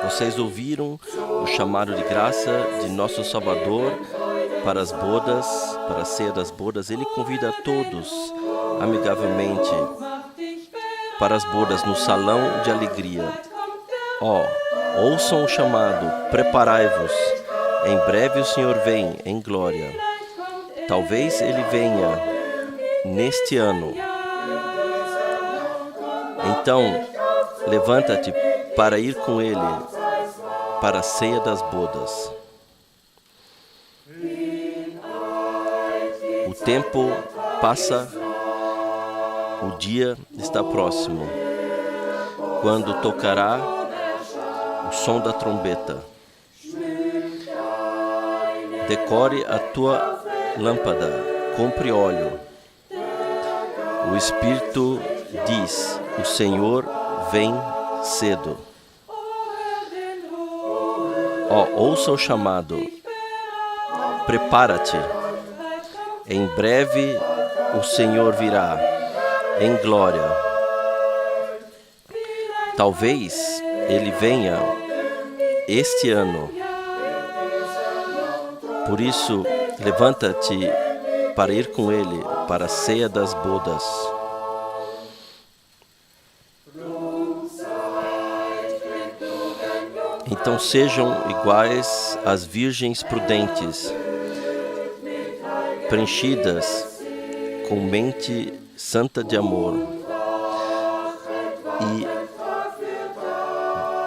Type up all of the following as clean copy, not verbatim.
Vocês ouviram o chamado de graça de nosso Salvador para as bodas, para a ceia das bodas. Ele convida a todos amigavelmente para as bodas no salão de alegria. Ouçam o chamado, preparai-vos. Em breve o Senhor vem em glória. Talvez ele venha neste ano. Então, levanta-te para ir com ele para a ceia das bodas. O tempo passa, o dia está próximo, quando tocará o som da trombeta. Decore a tua lâmpada, compre óleo. O Espírito diz: o Senhor vem cedo. Ouça o chamado. Prepara-te. Em breve o Senhor virá em glória. Talvez ele venha este ano. Por isso, levanta-te para ir com ele para a ceia das bodas. Então sejam iguais às virgens prudentes, preenchidas com mente santa de amor, e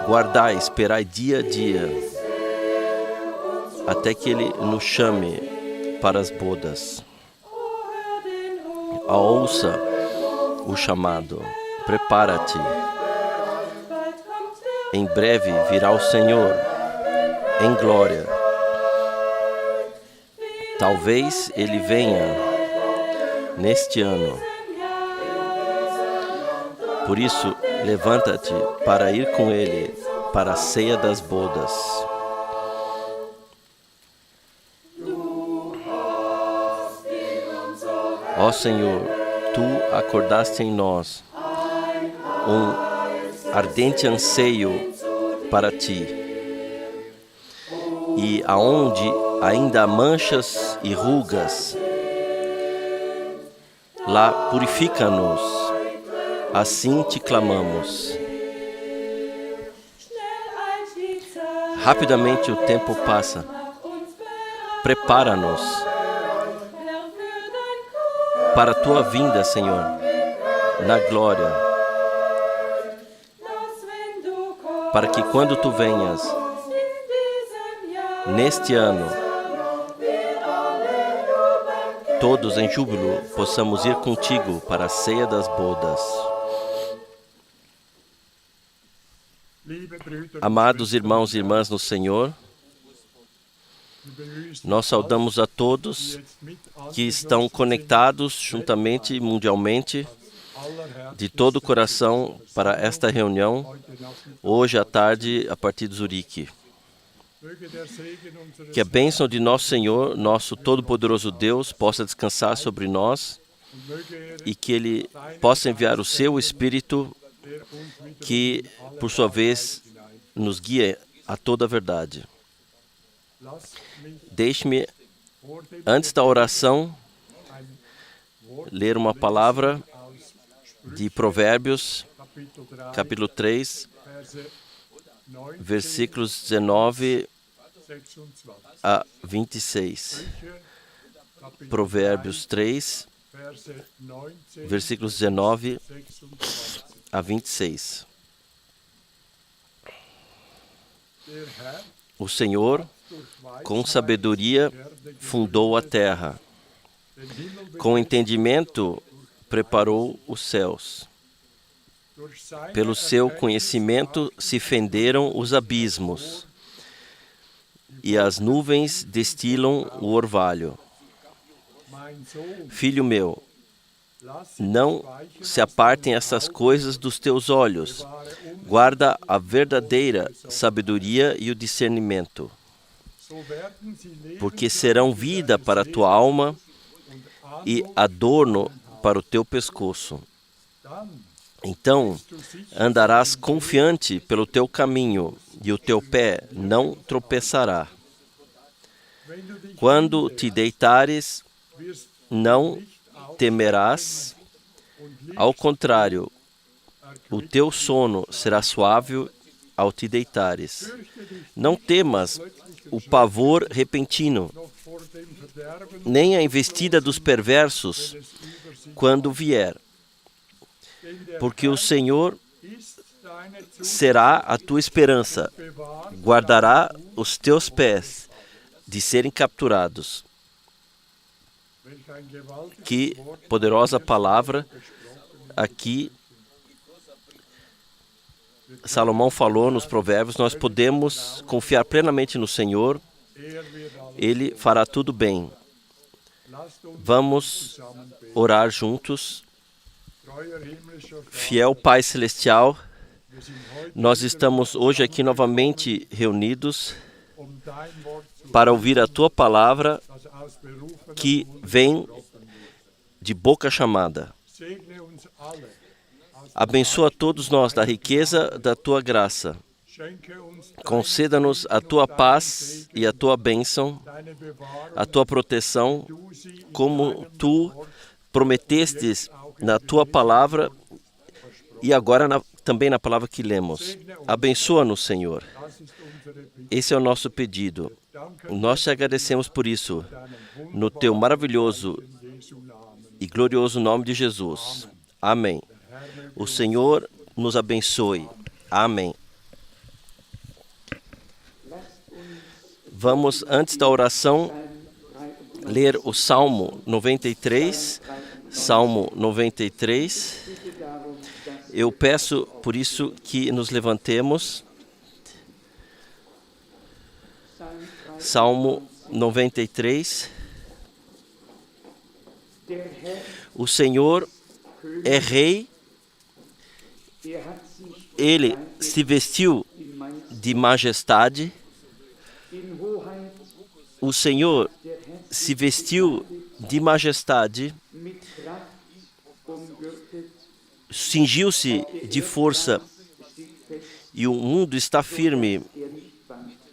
guardai, esperai dia a dia, até que ele nos chame para as bodas. Ouça o chamado, prepara-te. Em breve virá o Senhor em glória. Talvez ele venha neste ano. Por isso, levanta-te para ir com ele para a ceia das bodas. Ó Senhor, tu acordaste em nós um ardente anseio para ti, e aonde ainda há manchas e rugas, lá purifica-nos, assim te clamamos. Rapidamente o tempo passa, prepara-nos para a tua vinda, Senhor, na glória, para que quando tu venhas neste ano, todos em júbilo possamos ir contigo para a ceia das bodas. Amados irmãos e irmãs no Senhor, nós saudamos a todos que estão conectados juntamente, mundialmente, de todo o coração para esta reunião, hoje à tarde, a partir de Zurique. Que a bênção de nosso Senhor, nosso todo-poderoso Deus, possa descansar sobre nós e que Ele possa enviar o seu Espírito, que, por sua vez, nos guie a toda a verdade. Deixe-me, antes da oração, ler uma palavra de Provérbios, capítulo 3, versículos 19 a 26. Provérbios 3, versículos 19 a 26. O Senhor, com sabedoria, fundou a terra. Com entendimento, preparou os céus. Pelo seu conhecimento se fenderam os abismos, e as nuvens destilam o orvalho. Filho meu, não se apartem essas coisas dos teus olhos. Guarda a verdadeira sabedoria e o discernimento, porque serão vida para a tua alma e adorno para o teu pescoço. Então andarás confiante pelo teu caminho, e o teu pé não tropeçará. Quando te deitares, não temerás. Ao contrário, o teu sono será suave ao te deitares. Não temas o pavor repentino, nem a investida dos perversos quando vier. Porque o Senhor será a tua esperança, guardará os teus pés de serem capturados. Que poderosa palavra aqui Salomão falou nos Provérbios. Nós podemos confiar plenamente no Senhor. Ele fará tudo bem. Vamos orar juntos. Fiel Pai Celestial, nós estamos hoje aqui novamente reunidos para ouvir a Tua palavra que vem de boca chamada. Abençoa todos nós da riqueza da Tua graça. Conceda-nos a Tua paz e a Tua bênção, a Tua proteção, como Tu prometestes na Tua palavra e agora também na palavra que lemos. Abençoa-nos, Senhor. Esse é o nosso pedido. Nós te agradecemos por isso, no Teu maravilhoso e glorioso nome de Jesus. Amém. O Senhor nos abençoe. Amém. Vamos, antes da oração, ler o Salmo 93. Salmo 93. Eu peço, por isso, que nos levantemos. Salmo 93. O Senhor é Rei. Ele se vestiu de majestade. O Senhor se vestiu de majestade, cingiu-se de força, e o mundo está firme,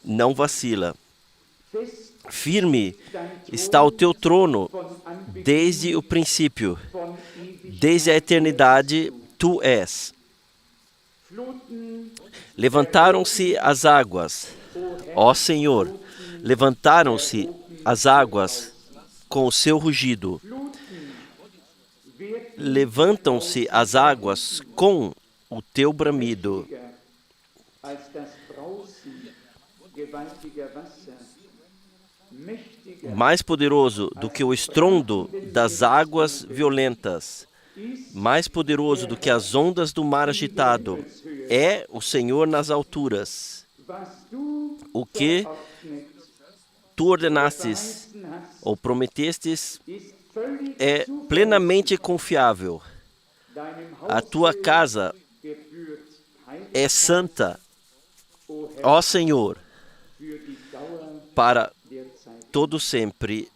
não vacila. Firme está o teu trono desde o princípio, desde a eternidade tu és. Levantaram-se as águas, ó Senhor, levantaram-se as águas com o seu rugido. Levantam-se as águas com o teu bramido. Mais poderoso do que o estrondo das águas violentas, mais poderoso do que as ondas do mar agitado, é o Senhor nas alturas. O que tu ordenastes ou prometestes é plenamente confiável. A tua casa é santa, ó Senhor, para todo sempre,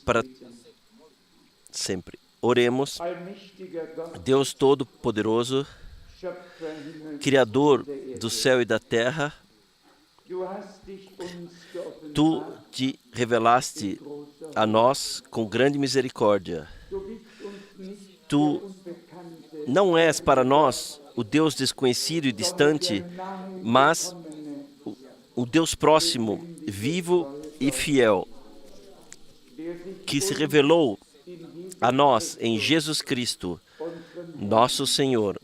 para sempre. Oremos. Deus Todo-Poderoso, Criador do céu e da terra, Tu te revelaste a nós com grande misericórdia. Tu não és para nós o Deus desconhecido e distante, mas o Deus próximo, vivo e fiel, que se revelou a nós em Jesus Cristo, nosso Senhor.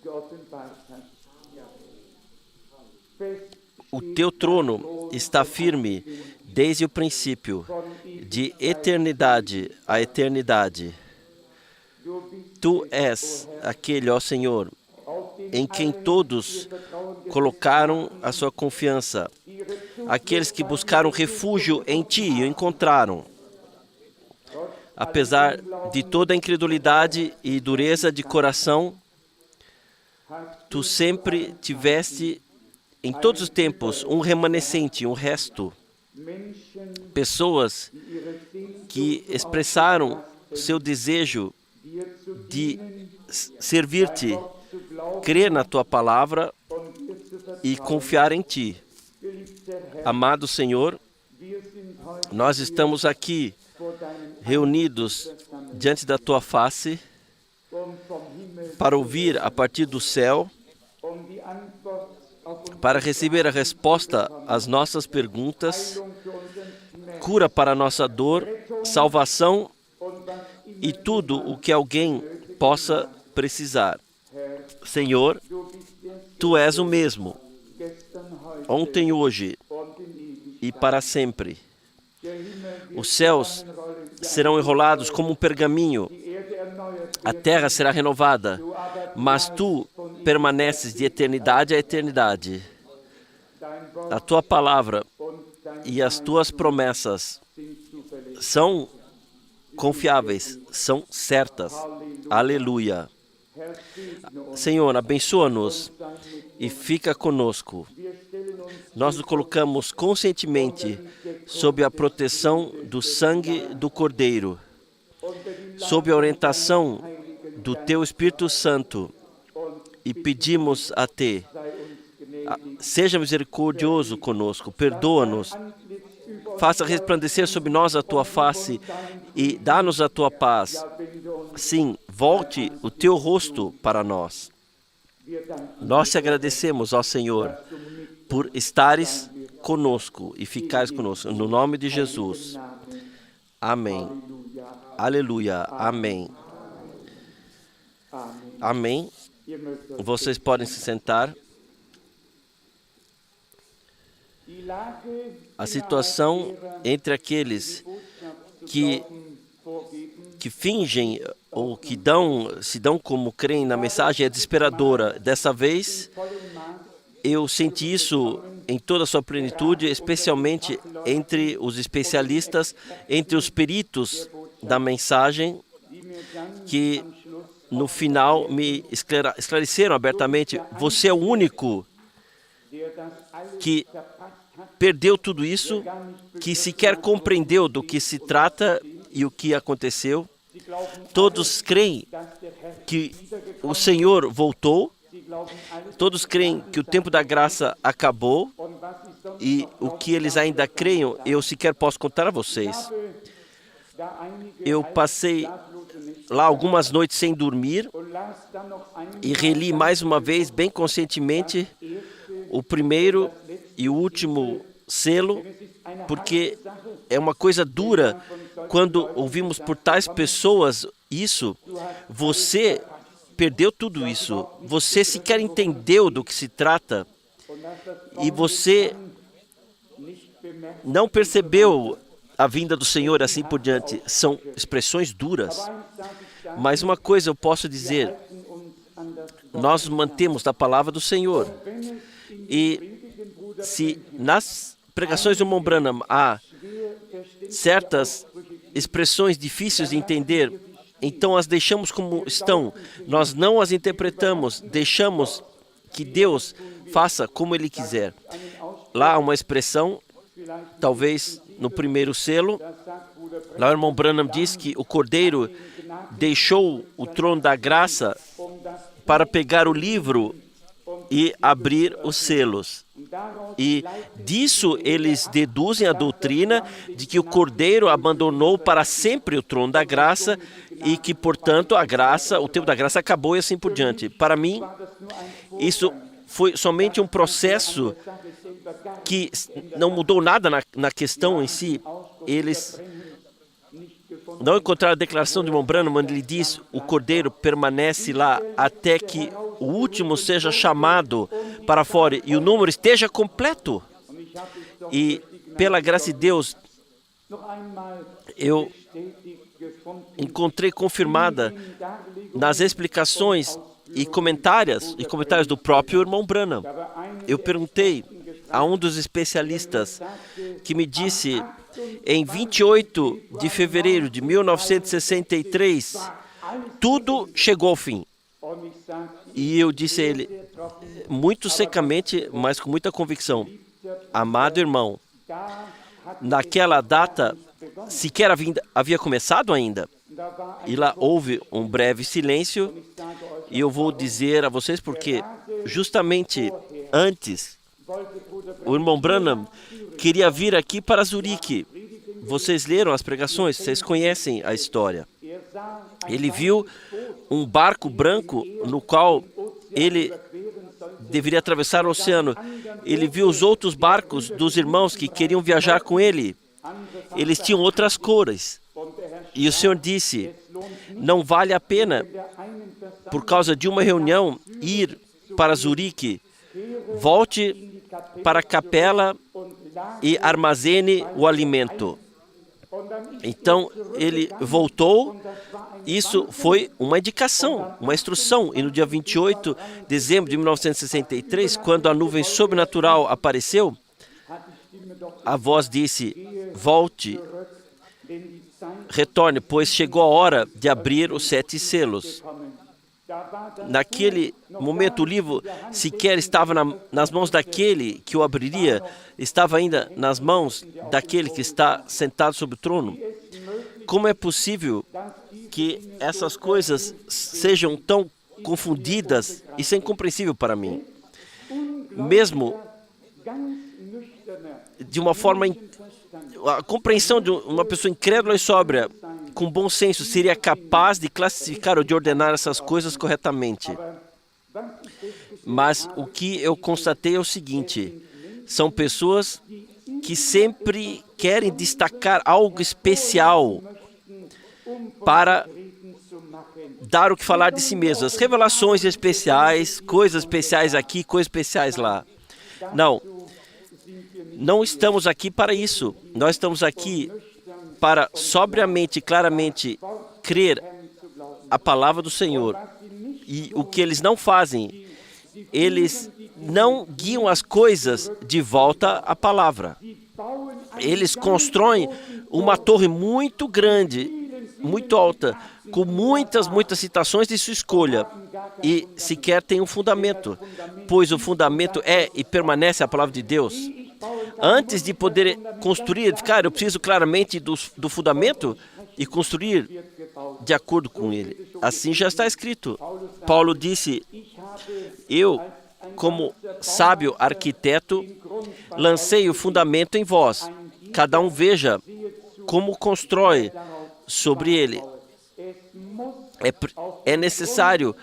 O teu trono está firme desde o princípio, de eternidade a eternidade. Tu és aquele, ó Senhor, em quem todos colocaram a sua confiança. Aqueles que buscaram refúgio em Ti o encontraram. Apesar de toda a incredulidade e dureza de coração, Tu sempre tiveste, em todos os tempos, um remanescente, um resto. Pessoas que expressaram seu desejo de servir-te crer na tua palavra e confiar em ti. Amado Senhor, nós estamos aqui reunidos diante da tua face para ouvir a partir do céu, para receber a resposta às nossas perguntas, cura para a nossa dor, salvação e tudo o que alguém possa precisar. Senhor, tu és o mesmo, ontem, hoje e para sempre. Os céus serão enrolados como um pergaminho, a terra será renovada, mas tu permaneces de eternidade a eternidade. A tua palavra e as tuas promessas são confiáveis, são certas. Aleluia. Senhor, abençoa-nos e fica conosco. Nós nos colocamos conscientemente sob a proteção do sangue do Cordeiro, sob a orientação do Teu Espírito Santo, e pedimos a Ti, seja misericordioso conosco, perdoa-nos, faça resplandecer sobre nós a Tua face e dá-nos a Tua paz. Sim, volte o Teu rosto para nós. Nós te agradecemos, ó Senhor, por estares conosco e ficares conosco. No nome de Jesus. Amém. Aleluia. Amém. Amém. Vocês podem se sentar. A situação entre aqueles que fingem ou que se dão como creem na mensagem é desesperadora. Dessa vez, eu senti isso em toda a sua plenitude, especialmente entre os especialistas, entre os peritos da mensagem, que no final me esclareceram abertamente: você é o único que perdeu tudo isso, que sequer compreendeu do que se trata e o que aconteceu. Todos creem que o Senhor voltou, todos creem que o tempo da graça acabou, e o que eles ainda creem, eu sequer posso contar a vocês. Eu passei lá algumas noites sem dormir e reli mais uma vez, bem conscientemente, o primeiro e o último selo, porque é uma coisa dura quando ouvimos por tais pessoas isso. Você perdeu tudo isso, você sequer entendeu do que se trata e você não percebeu a vinda do Senhor, assim por diante. São expressões duras, mas uma coisa eu posso dizer: nós mantemos da palavra do Senhor, e se nas pregações do irmão Branham há certas expressões difíceis de entender, então as deixamos como estão, nós não as interpretamos, deixamos que Deus faça como Ele quiser. Lá há uma expressão, talvez no primeiro selo, lá o irmão Branham diz que o Cordeiro deixou o trono da graça para pegar o livro e abrir os selos. E disso eles deduzem a doutrina de que o Cordeiro abandonou para sempre o trono da graça e que, portanto, a graça, o tempo da graça acabou e assim por diante. Para mim, isso foi somente um processo que não mudou nada na questão em si. Eles não encontraram a declaração de irmão Branham, onde ele diz: o Cordeiro permanece lá até que o último seja chamado para fora e o número esteja completo. E pela graça de Deus, eu encontrei confirmada nas explicações e comentários do próprio irmão Branham. Eu perguntei a um dos especialistas que me disse: em 28 de fevereiro de 1963, tudo chegou ao fim. E eu disse a ele, muito secamente, mas com muita convicção: amado irmão, naquela data sequer havia começado ainda. E lá houve um breve silêncio, e eu vou dizer a vocês porque justamente antes o irmão Branham queria vir aqui para Zurique. Vocês leram as pregações, vocês conhecem a história. Ele viu um barco branco no qual ele deveria atravessar o oceano. Ele viu os outros barcos dos irmãos que queriam viajar com ele. Eles tinham outras cores. E o Senhor disse, não vale a pena, por causa de uma reunião, ir para Zurique. Volte para a capela e armazene o alimento. Então, ele voltou. Isso foi uma indicação, uma instrução. E no dia 28 de dezembro de 1963, quando a nuvem sobrenatural apareceu, a voz disse, volte, retorne, pois chegou a hora de abrir os 7 selos. Naquele momento, o livro sequer estava nas mãos daquele que o abriria, estava ainda nas mãos daquele que está sentado sobre o trono. Como é possível que essas coisas sejam tão confundidas? Isso é incompreensível para mim. Mesmo de uma forma... A compreensão de uma pessoa incrédula e sóbria, com bom senso, seria capaz de classificar ou de ordenar essas coisas corretamente. Mas o que eu constatei é o seguinte, são pessoas que sempre querem destacar algo especial para dar o que falar de si mesmas. Revelações especiais, coisas especiais aqui, coisas especiais lá. Não estamos aqui para isso. Nós estamos aqui para sobriamente, claramente, crer a palavra do Senhor. E o que eles não fazem, eles não guiam as coisas de volta à palavra. Eles constroem uma torre muito grande, muito alta, com muitas citações de sua escolha, e sequer tem um fundamento, pois o fundamento é e permanece a palavra de Deus. Antes de poder construir, edificar, eu preciso claramente do fundamento e construir de acordo com ele. Assim já está escrito. Paulo disse, eu, como sábio arquiteto, lancei o fundamento em vós. Cada um veja como constrói sobre ele. É necessário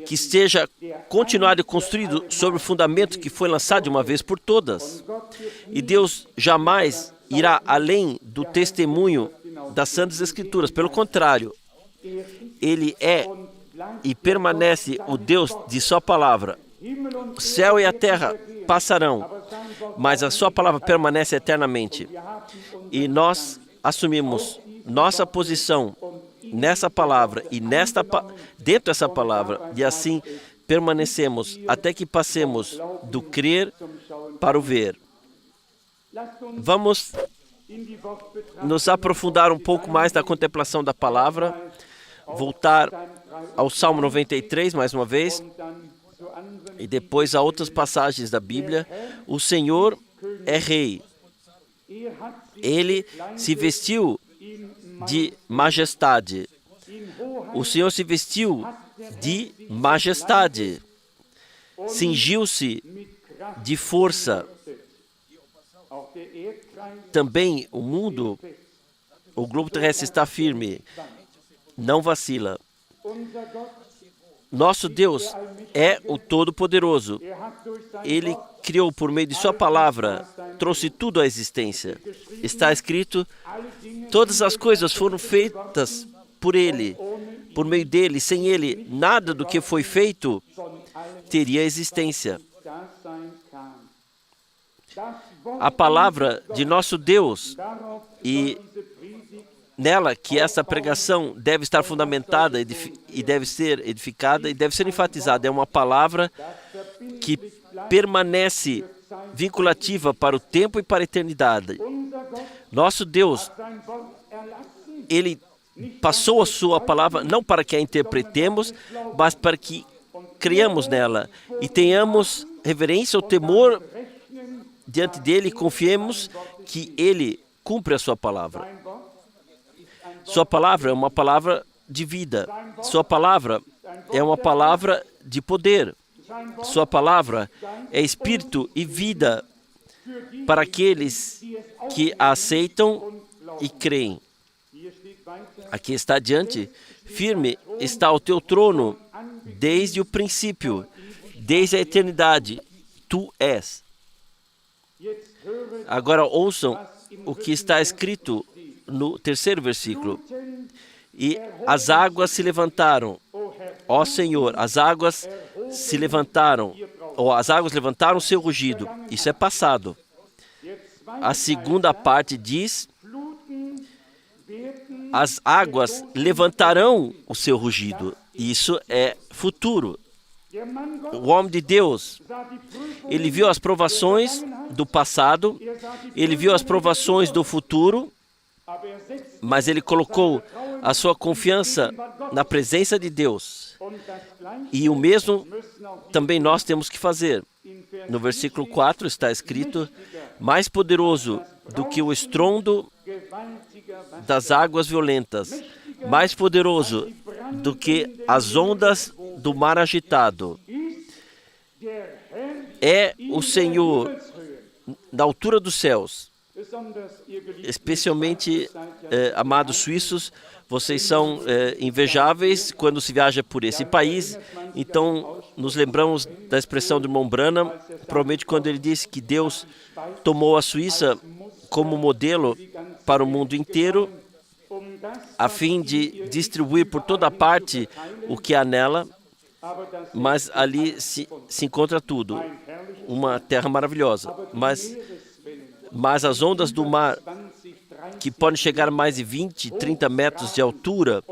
que seja continuado e construído sobre o fundamento que foi lançado de uma vez por todas. E Deus jamais irá além do testemunho das Santas Escrituras. Pelo contrário, Ele é e permanece o Deus de sua palavra. O céu e a terra passarão, mas a sua palavra permanece eternamente. E nós assumimos nossa posição nessa palavra e dentro dessa palavra, e assim permanecemos até que passemos do crer para o ver. Vamos nos aprofundar um pouco mais na contemplação da palavra, voltar ao Salmo 93 mais uma vez, e depois a outras passagens da Bíblia. O Senhor é Rei. Ele se vestiu de majestade. O Senhor se vestiu de majestade. Cingiu-se de força. Também o mundo, o globo terrestre está firme, não vacila. Nosso Deus é o Todo-Poderoso. Ele criou por meio de sua palavra, trouxe tudo à existência. Está escrito, todas as coisas foram feitas por Ele, por meio dele. Sem Ele, nada do que foi feito teria existência. A palavra de nosso Deus, e nela que essa pregação deve estar fundamentada e deve ser edificada e deve ser enfatizada. É uma palavra que permanece vinculativa para o tempo e para a eternidade. Nosso Deus, Ele passou a sua palavra não para que a interpretemos, mas para que criamos nela e tenhamos reverência ou temor diante dele e confiemos que Ele cumpre a sua palavra. Sua palavra é uma palavra de vida. Sua palavra é uma palavra de poder. Sua palavra é espírito e vida para aqueles que a aceitam e creem. Aqui está adiante, firme está o teu trono desde o princípio, desde a eternidade. Tu és. Agora ouçam o que está escrito no terceiro versículo. E as águas se levantaram. Ó Senhor, as águas se levantaram. Ou as águas levantaram seu rugido. Isso é passado. A segunda parte diz: as águas levantarão o seu rugido. Isso é futuro. O homem de Deus, ele viu as provações do passado, ele viu as provações do futuro, mas ele colocou a sua confiança na presença de Deus. E o mesmo também nós temos que fazer. No versículo 4 está escrito: mais poderoso do que o estrondo das águas violentas, mais poderoso do que as ondas do mar agitado. É o Senhor na altura dos céus. Especialmente, amados suíços, vocês são invejáveis quando se viaja por esse país. Então, nos lembramos da expressão do irmão Branham, provavelmente quando ele disse que Deus tomou a Suíça como modelo para o mundo inteiro, a fim de distribuir por toda parte o que há nela, mas ali se encontra tudo, uma terra maravilhosa. Mas as ondas do mar, que podem chegar a mais de 20, 30 metros de altura,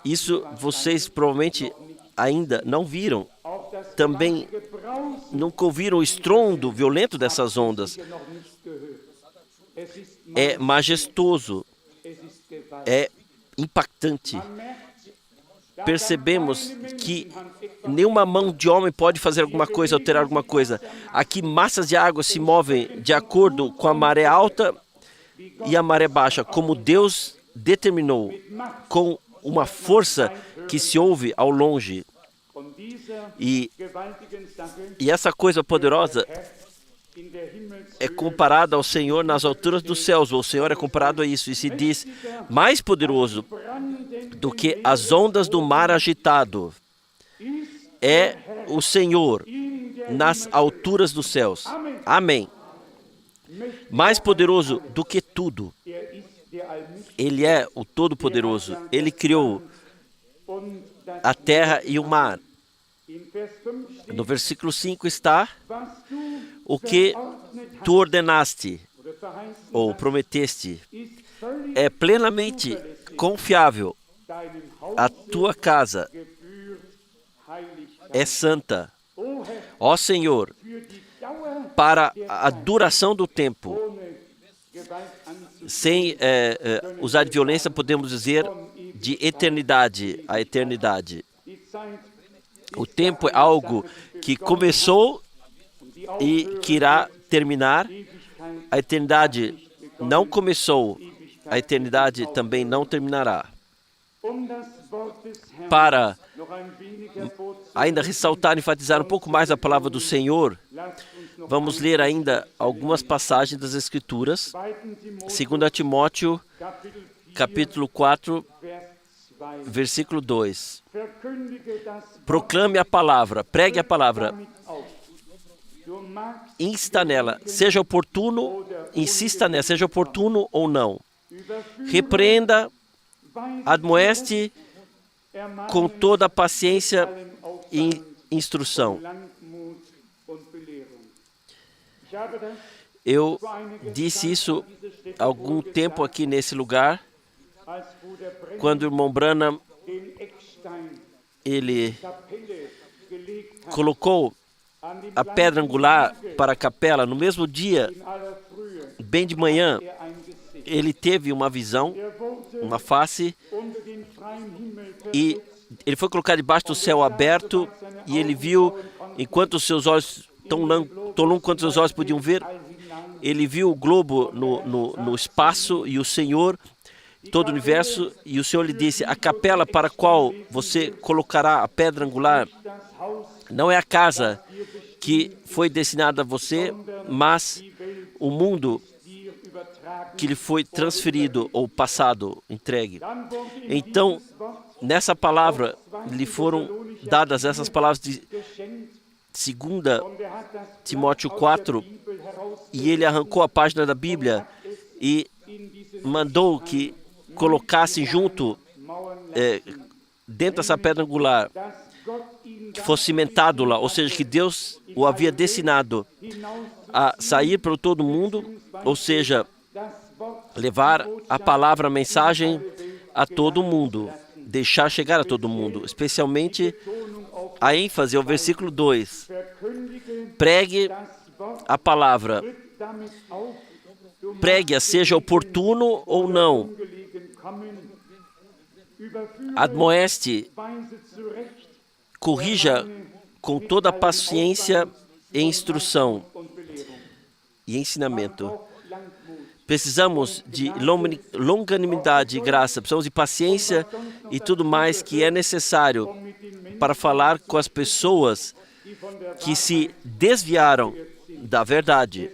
isso vocês provavelmente ainda não viram. Também nunca ouviram o estrondo violento dessas ondas. É majestoso, é impactante. Percebemos que nenhuma mão de homem pode fazer alguma coisa, alterar alguma coisa. Aqui massas de água se movem de acordo com a maré alta e a maré baixa, como Deus determinou, com uma força que se ouve ao longe. E essa coisa poderosa é comparada ao Senhor nas alturas dos céus. O Senhor é comparado a isso. E se diz: mais poderoso do que as ondas do mar agitado é o Senhor nas alturas dos céus. Amém. Mais poderoso do que tudo. Ele é o Todo-Poderoso. Ele criou a terra e o mar. No versículo 5 está: o que tu ordenaste ou prometeste é plenamente confiável. A tua casa é santa. Ó Senhor, para a duração do tempo, sem usar de violência, podemos dizer de eternidade a eternidade. O tempo é algo que começou e que irá terminar. A eternidade não começou, a eternidade também não terminará. Para ainda ressaltar e enfatizar um pouco mais a palavra do Senhor, vamos ler ainda algumas passagens das Escrituras. 2 Timóteo, capítulo 4, versículo 2. Proclame a palavra, pregue a palavra, insta nela, seja oportuno, insista nela, seja oportuno ou não. Repreenda, admoeste com toda a paciência e instrução. Eu disse isso há algum tempo aqui nesse lugar, quando o irmão Branham, ele colocou a pedra angular para a capela. No mesmo dia, bem de manhã, ele teve uma visão, uma face, e ele foi colocado debaixo do céu aberto, e ele viu, enquanto os seus olhos, tão longo quanto os seus olhos podiam ver, ele viu o globo no espaço, e o Senhor todo o universo, e o Senhor lhe disse: a capela para a qual você colocará a pedra angular não é a casa que foi destinada a você, mas o mundo que lhe foi transferido ou passado, entregue. Então, nessa palavra, lhe foram dadas essas palavras de 2 Timóteo 4, e ele arrancou a página da Bíblia e mandou que colocassem junto, dentro dessa pedra angular, que fosse cimentado lá, ou seja, que Deus o havia destinado a sair para todo mundo, ou seja, levar a palavra, a mensagem a todo mundo, deixar chegar a todo mundo, especialmente a ênfase ao versículo 2. Pregue a palavra, pregue-a, seja oportuno ou não, admoeste, corrija com toda a paciência e instrução e ensinamento. Precisamos de longanimidade e graça, precisamos de paciência e tudo mais que é necessário para falar com as pessoas que se desviaram da verdade.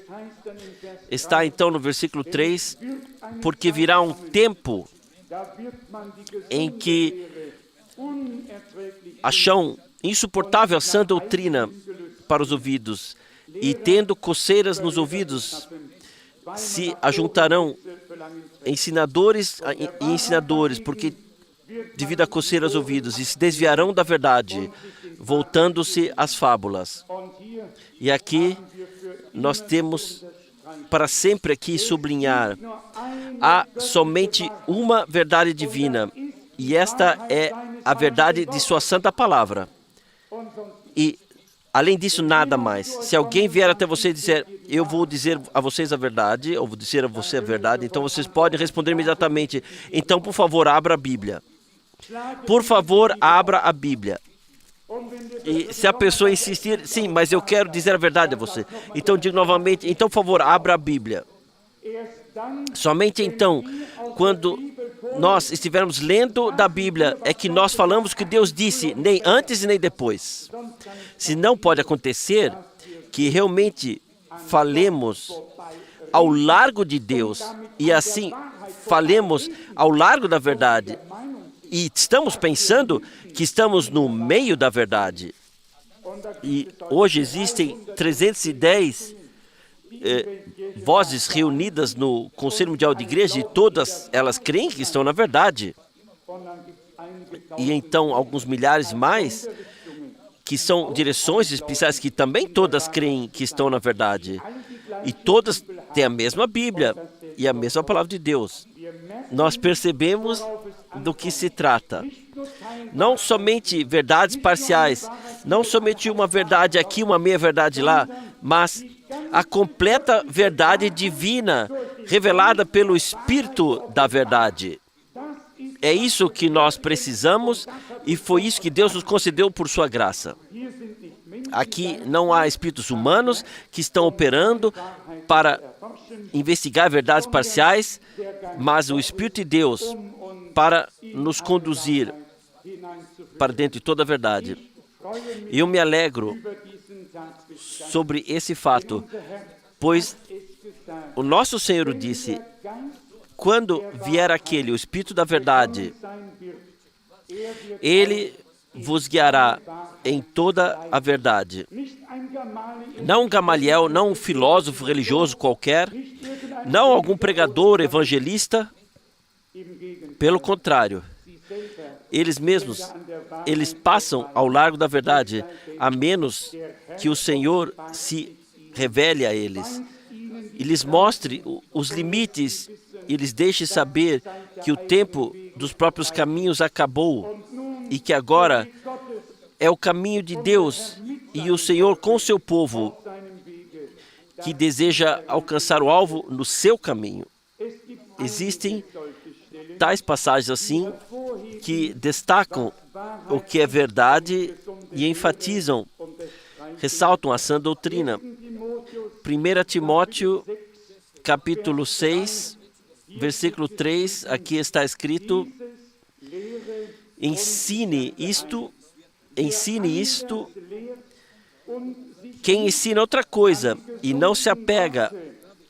Está então no versículo 3, porque virá um tempo em que acham insuportável a sã doutrina para os ouvidos, e tendo coceiras nos ouvidos, se ajuntarão ensinadores e ensinadores, porque devido a coceira aos ouvidos, e se desviarão da verdade, voltando-se às fábulas. E aqui nós temos para sempre aqui sublinhar: há somente uma verdade divina, e esta é a verdade de sua santa palavra. E, além disso, nada mais. Se alguém vier até você e dizer: eu vou dizer a vocês a verdade, ou vou dizer a você a verdade, então vocês podem responder imediatamente: então, por favor, abra a Bíblia. Por favor, abra a Bíblia. E se a pessoa insistir: sim, mas eu quero dizer a verdade a você, então digo novamente: então, por favor, abra a Bíblia. Somente então, quando nós estivermos lendo da Bíblia, é que nós falamos o que Deus disse, nem antes e nem depois. Se não, pode acontecer que realmente falemos ao largo de Deus, e assim falemos ao largo da verdade, e estamos pensando que estamos no meio da verdade. E hoje existem 310 vozes reunidas no Conselho Mundial de Igreja, e todas elas creem que estão na verdade. E então alguns milhares mais que são direções especiais que também todas creem que estão na verdade. E todas têm a mesma Bíblia e a mesma palavra de Deus. Nós percebemos do que se trata. Não somente verdades parciais, não somente uma verdade aqui, uma meia verdade lá, mas a completa verdade divina revelada pelo Espírito da verdade. É isso que nós precisamos, e foi isso que Deus nos concedeu por sua graça. Aqui não há espíritos humanos que estão operando para investigar verdades parciais, mas o Espírito de Deus para nos conduzir para dentro de toda a verdade. Eu me alegro sobre esse fato, pois o nosso Senhor disse: quando vier aquele, o Espírito da verdade, ele vos guiará em toda a verdade. Não um Gamaliel, não um filósofo religioso qualquer, não algum pregador, evangelista. Pelo contrário, eles mesmos, eles passam ao largo da verdade, a menos que o Senhor se revele a eles e lhes mostre os limites e lhes deixe saber que o tempo dos próprios caminhos acabou e que agora é o caminho de Deus e o Senhor com o seu povo que deseja alcançar o alvo no seu caminho. Existem tais passagens assim que destacam o que é verdade e enfatizam, ressaltam a sã doutrina. 1 Timóteo, capítulo 6, versículo 3, aqui está escrito: ensine isto. Quem ensina outra coisa e não se apega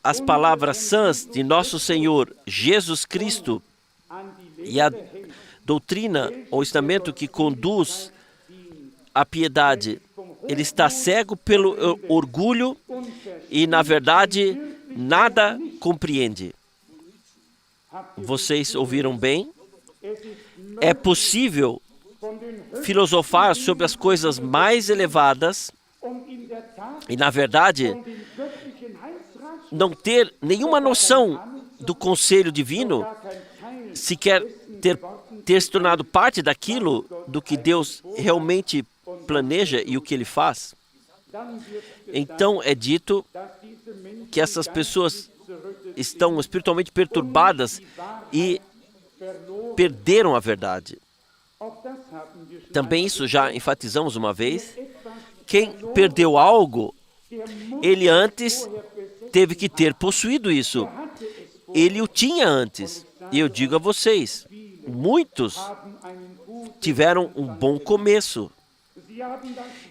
às palavras sãs de nosso Senhor Jesus Cristo e à doutrina ou ensinamento que conduz à piedade, ele está cego pelo orgulho e, na verdade, nada compreende. Vocês ouviram bem? É possível filosofar sobre as coisas mais elevadas e, na verdade, não ter nenhuma noção do conselho divino, sequer ter se tornado parte daquilo do que Deus realmente planeja e o que Ele faz. Então é dito que essas pessoas estão espiritualmente perturbadas e perderam a verdade. Também isso já enfatizamos uma vez. Quem perdeu algo, ele antes teve que ter possuído isso. Ele o tinha antes. E eu digo a vocês, muitos tiveram um bom começo.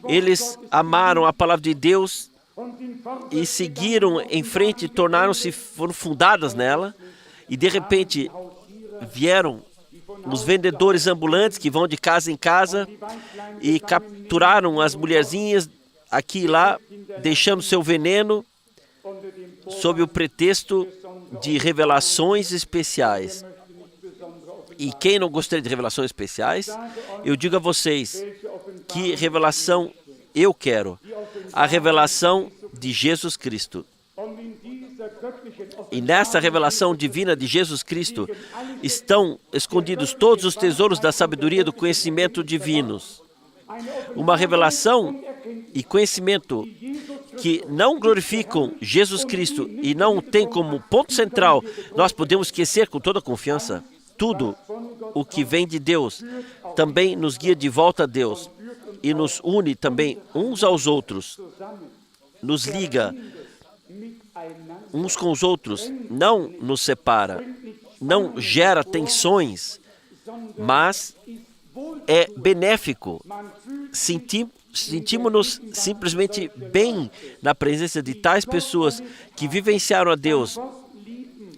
Eles amaram a palavra de Deus e seguiram em frente, foram fundadas nela, e de repente vieram os vendedores ambulantes que vão de casa em casa e capturaram as mulherzinhas aqui e lá, deixando seu veneno sob o pretexto de revelações especiais. E quem não gostaria de revelações especiais, eu digo a vocês que revelação eu quero. A revelação de Jesus Cristo. E nessa revelação divina de Jesus Cristo estão escondidos todos os tesouros da sabedoria e do conhecimento divinos. Uma revelação e conhecimento que não glorificam Jesus Cristo e não tem como ponto central, nós podemos esquecer com toda confiança. Tudo o que vem de Deus também nos guia de volta a Deus e nos une também uns aos outros, nos liga uns com os outros, não nos separa, não gera tensões, mas é benéfico. Sentimos-nos simplesmente bem na presença de tais pessoas que vivenciaram a Deus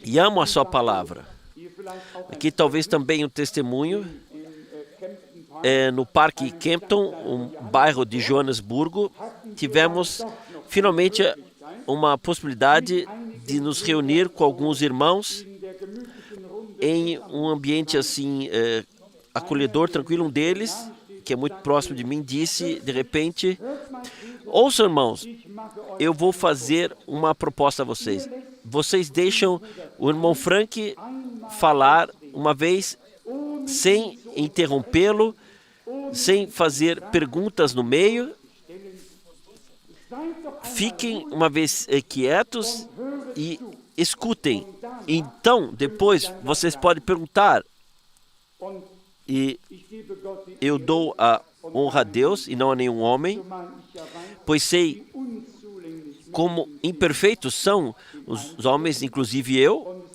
e amam a sua palavra. Aqui talvez também um testemunho no Parque Campton, um bairro de Joanesburgo, tivemos finalmente uma possibilidade de nos reunir com alguns irmãos em um ambiente assim acolhedor, tranquilo. Um deles, que é muito próximo de mim, disse de repente: ouçam, irmãos, eu vou fazer uma proposta a vocês. Vocês deixam o irmão Frank falar uma vez sem interrompê-lo, sem fazer perguntas no meio. Fiquem uma vez quietos e escutem. Então, depois, vocês podem perguntar. E eu dou a honra a Deus e não a nenhum homem, pois sei como imperfeitos são os homens, inclusive eu.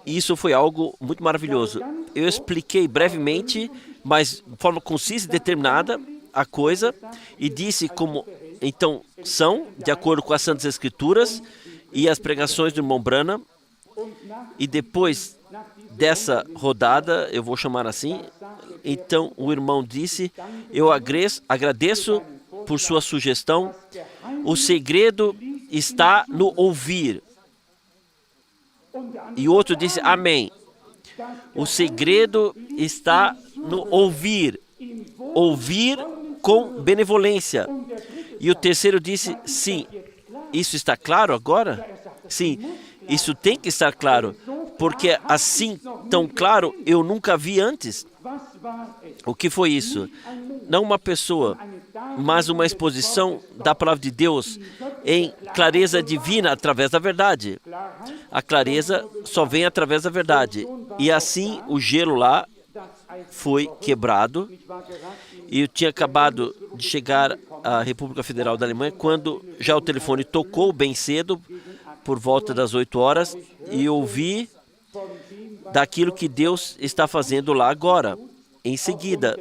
E isso foi algo muito maravilhoso. Eu expliquei brevemente, mas de forma concisa e determinada, a coisa, e disse como então são, de acordo com as Santas Escrituras e as pregações do irmão Branham. E depois dessa rodada, eu vou chamar assim, então o irmão disse: eu agradeço por sua sugestão, o segredo está no ouvir. E o outro disse: amém. O segredo está no ouvir. Ouvir com benevolência. E o terceiro disse: sim. Isso está claro agora? Sim, isso tem que estar claro, porque assim tão claro eu nunca vi antes. O que foi isso? Não uma pessoa, mas uma exposição da palavra de Deus em clareza divina através da verdade. A clareza só vem através da verdade. E assim o gelo lá foi quebrado. E eu tinha acabado de chegar à República Federal da Alemanha quando já o telefone tocou bem cedo, por volta das 8 horas, e eu ouvi daquilo que Deus está fazendo lá agora. Em seguida,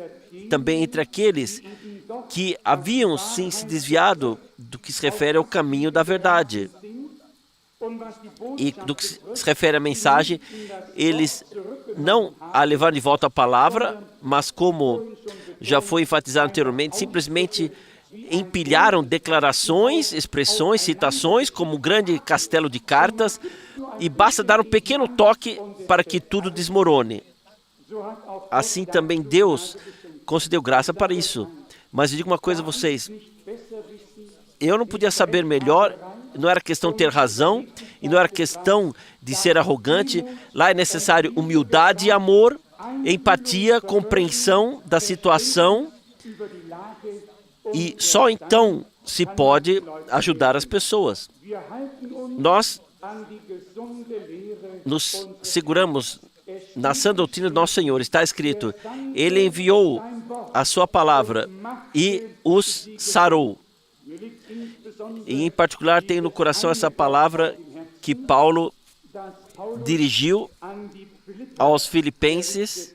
também entre aqueles que haviam sim se desviado do que se refere ao caminho da verdade. E do que se refere à mensagem, eles não a levaram de volta à palavra, mas como já foi enfatizado anteriormente, simplesmente empilharam declarações, expressões, citações, como um grande castelo de cartas, e basta dar um pequeno toque para que tudo desmorone. Assim também Deus concedeu graça para isso. Mas eu digo uma coisa a vocês, eu não podia saber melhor, não era questão de ter razão, e não era questão de ser arrogante. Lá é necessário humildade e amor, empatia, compreensão da situação, e só então se pode ajudar as pessoas. Nós nos seguramos na sã doutrina do nosso Senhor. Está escrito, Ele enviou a sua palavra e os sarou. E em particular tenho no coração essa palavra que Paulo dirigiu aos Filipenses,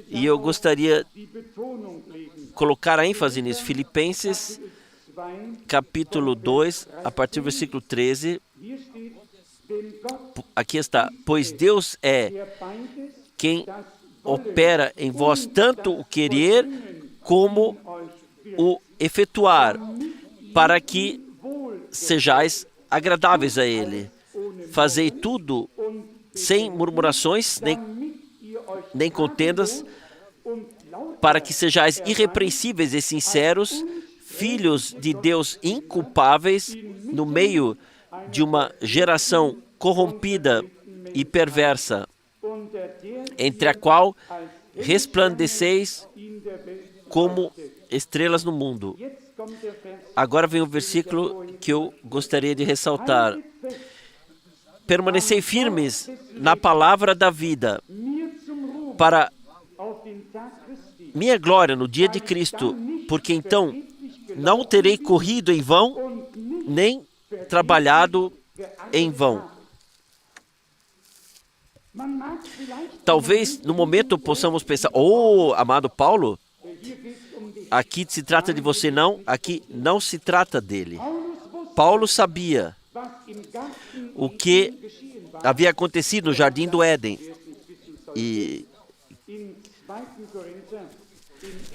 e eu gostaria de colocar a ênfase nisso. Filipenses, capítulo 2, a partir do versículo 13. Aqui está, pois Deus é quem opera em vós tanto o querer como o efetuar, para que sejais agradáveis a Ele. Fazei tudo sem murmurações, nem contendas, para que sejais irrepreensíveis e sinceros, filhos de Deus inculpáveis, no meio de uma geração corrompida e perversa, entre a qual resplandeceis como estrelas no mundo. Agora vem o versículo que eu gostaria de ressaltar. Permanecei firmes na palavra da vida, para minha glória no dia de Cristo, porque então não terei corrido em vão, nem trabalhado em vão. Talvez no momento possamos pensar, amado Paulo, aqui se trata de você, não, aqui não se trata dele. Paulo sabia o que havia acontecido no Jardim do Éden. E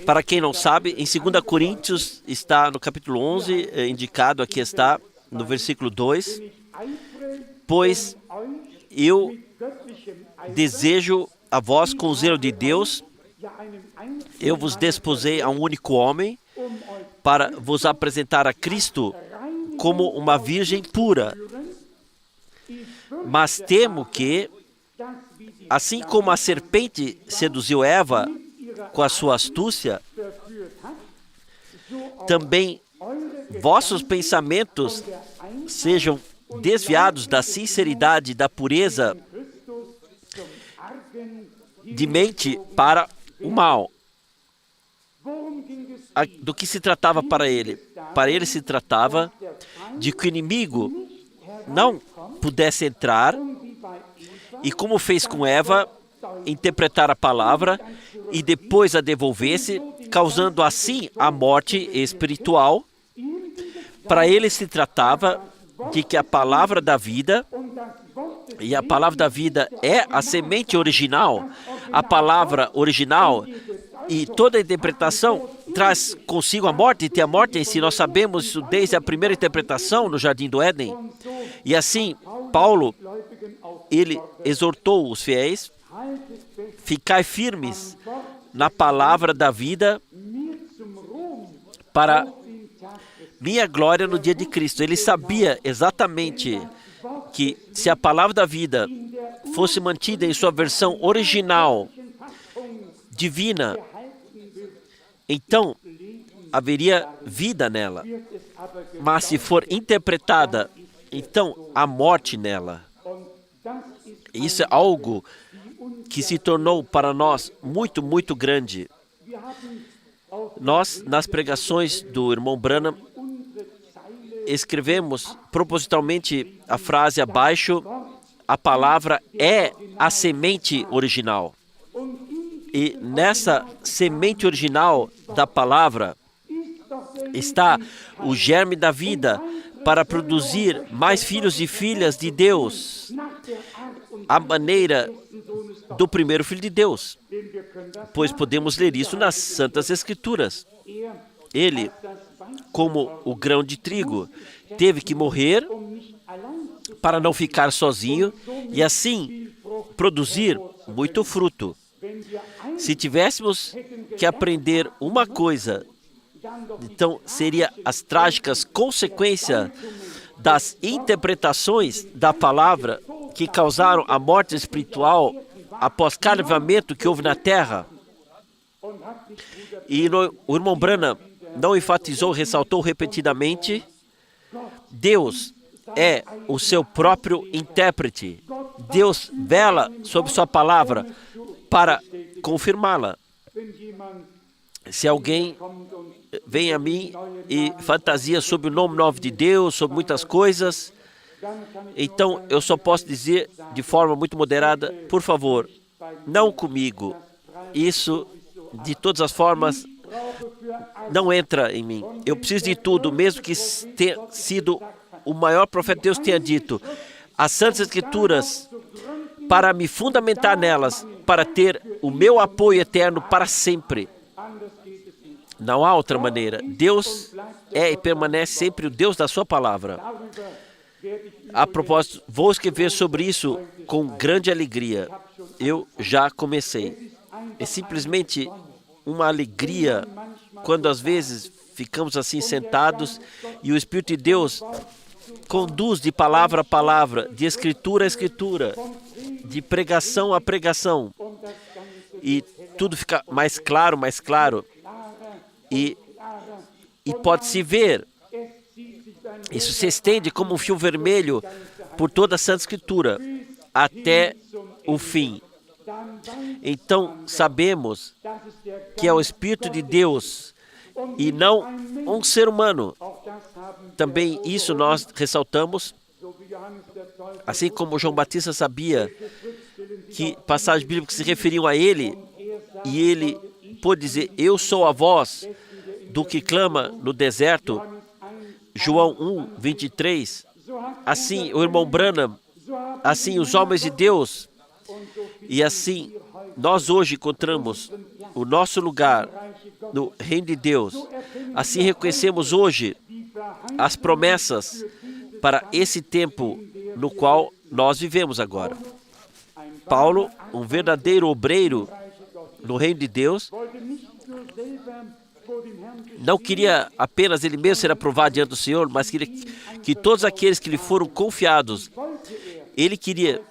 para quem não sabe, em 2 Coríntios está no capítulo 11, indicado, aqui está, no versículo 2, pois eu desejo a vós com o zelo de Deus, eu vos desposei a um único homem, para vos apresentar a Cristo como uma virgem pura. Mas temo que, assim como a serpente seduziu Eva com a sua astúcia, também vossos pensamentos sejam desviados da sinceridade e da pureza de mente para o mal. Do que se tratava para ele? Para ele se tratava de que o inimigo não pudesse entrar e, como fez com Eva, interpretar a palavra e depois a devolvesse, causando assim a morte espiritual. Para ele se tratava de que a palavra da vida, e a palavra da vida é a semente original, a palavra original, e toda a interpretação traz consigo a morte, e tem a morte em si. Nós sabemos isso desde a primeira interpretação no Jardim do Éden. E assim, Paulo, ele exortou os fiéis, ficai firmes na palavra da vida para minha glória no dia de Cristo. Ele sabia exatamente que se a palavra da vida fosse mantida em sua versão original, divina, então haveria vida nela. Mas se for interpretada, então há morte nela. Isso é algo que se tornou para nós muito, muito grande. Nós, nas pregações do irmão Branham, escrevemos propositalmente a frase abaixo, a palavra é a semente original. E nessa semente original da palavra está o germe da vida para produzir mais filhos e filhas de Deus, à maneira do primeiro filho de Deus. Pois podemos ler isso nas Santas Escrituras. Ele, como o grão de trigo, teve que morrer para não ficar sozinho e assim produzir muito fruto. Se tivéssemos que aprender uma coisa, então seria as trágicas consequências das interpretações da palavra que causaram a morte espiritual após cada avivamento que houve na terra. E o irmão Branham não enfatizou, ressaltou repetidamente: Deus é o seu próprio intérprete. Deus vela sobre sua palavra para confirmá-la. Se alguém vem a mim e fantasia sobre o nome novo de Deus, sobre muitas coisas, então eu só posso dizer de forma muito moderada: por favor, não comigo. Isso, de todas as formas, não entra em mim. Eu preciso de tudo, mesmo que tenha sido o maior profeta de Deus tenha dito. As Santas Escrituras, para me fundamentar nelas, para ter o meu apoio eterno para sempre. Não há outra maneira. Deus é e permanece sempre o Deus da sua palavra. A propósito, vou escrever sobre isso com grande alegria. Eu já comecei. É simplesmente uma alegria quando às vezes ficamos assim sentados e o Espírito de Deus conduz de palavra a palavra, de escritura a escritura, de pregação a pregação, e tudo fica mais claro, e pode-se ver. Isso se estende como um fio vermelho por toda a Santa Escritura, até o fim. Então, sabemos que é o Espírito de Deus e não um ser humano. Também isso nós ressaltamos, assim como João Batista sabia que passagens bíblicas se referiam a ele, e ele pôde dizer: eu sou a voz do que clama no deserto, João 1, 23. Assim o irmão Branham, assim os homens de Deus, e assim nós hoje encontramos o nosso lugar no reino de Deus. Assim reconhecemos hoje as promessas para esse tempo no qual nós vivemos agora. Paulo, um verdadeiro obreiro no reino de Deus, não queria apenas ele mesmo ser aprovado diante do Senhor, mas queria que todos aqueles que lhe foram confiados, ele queria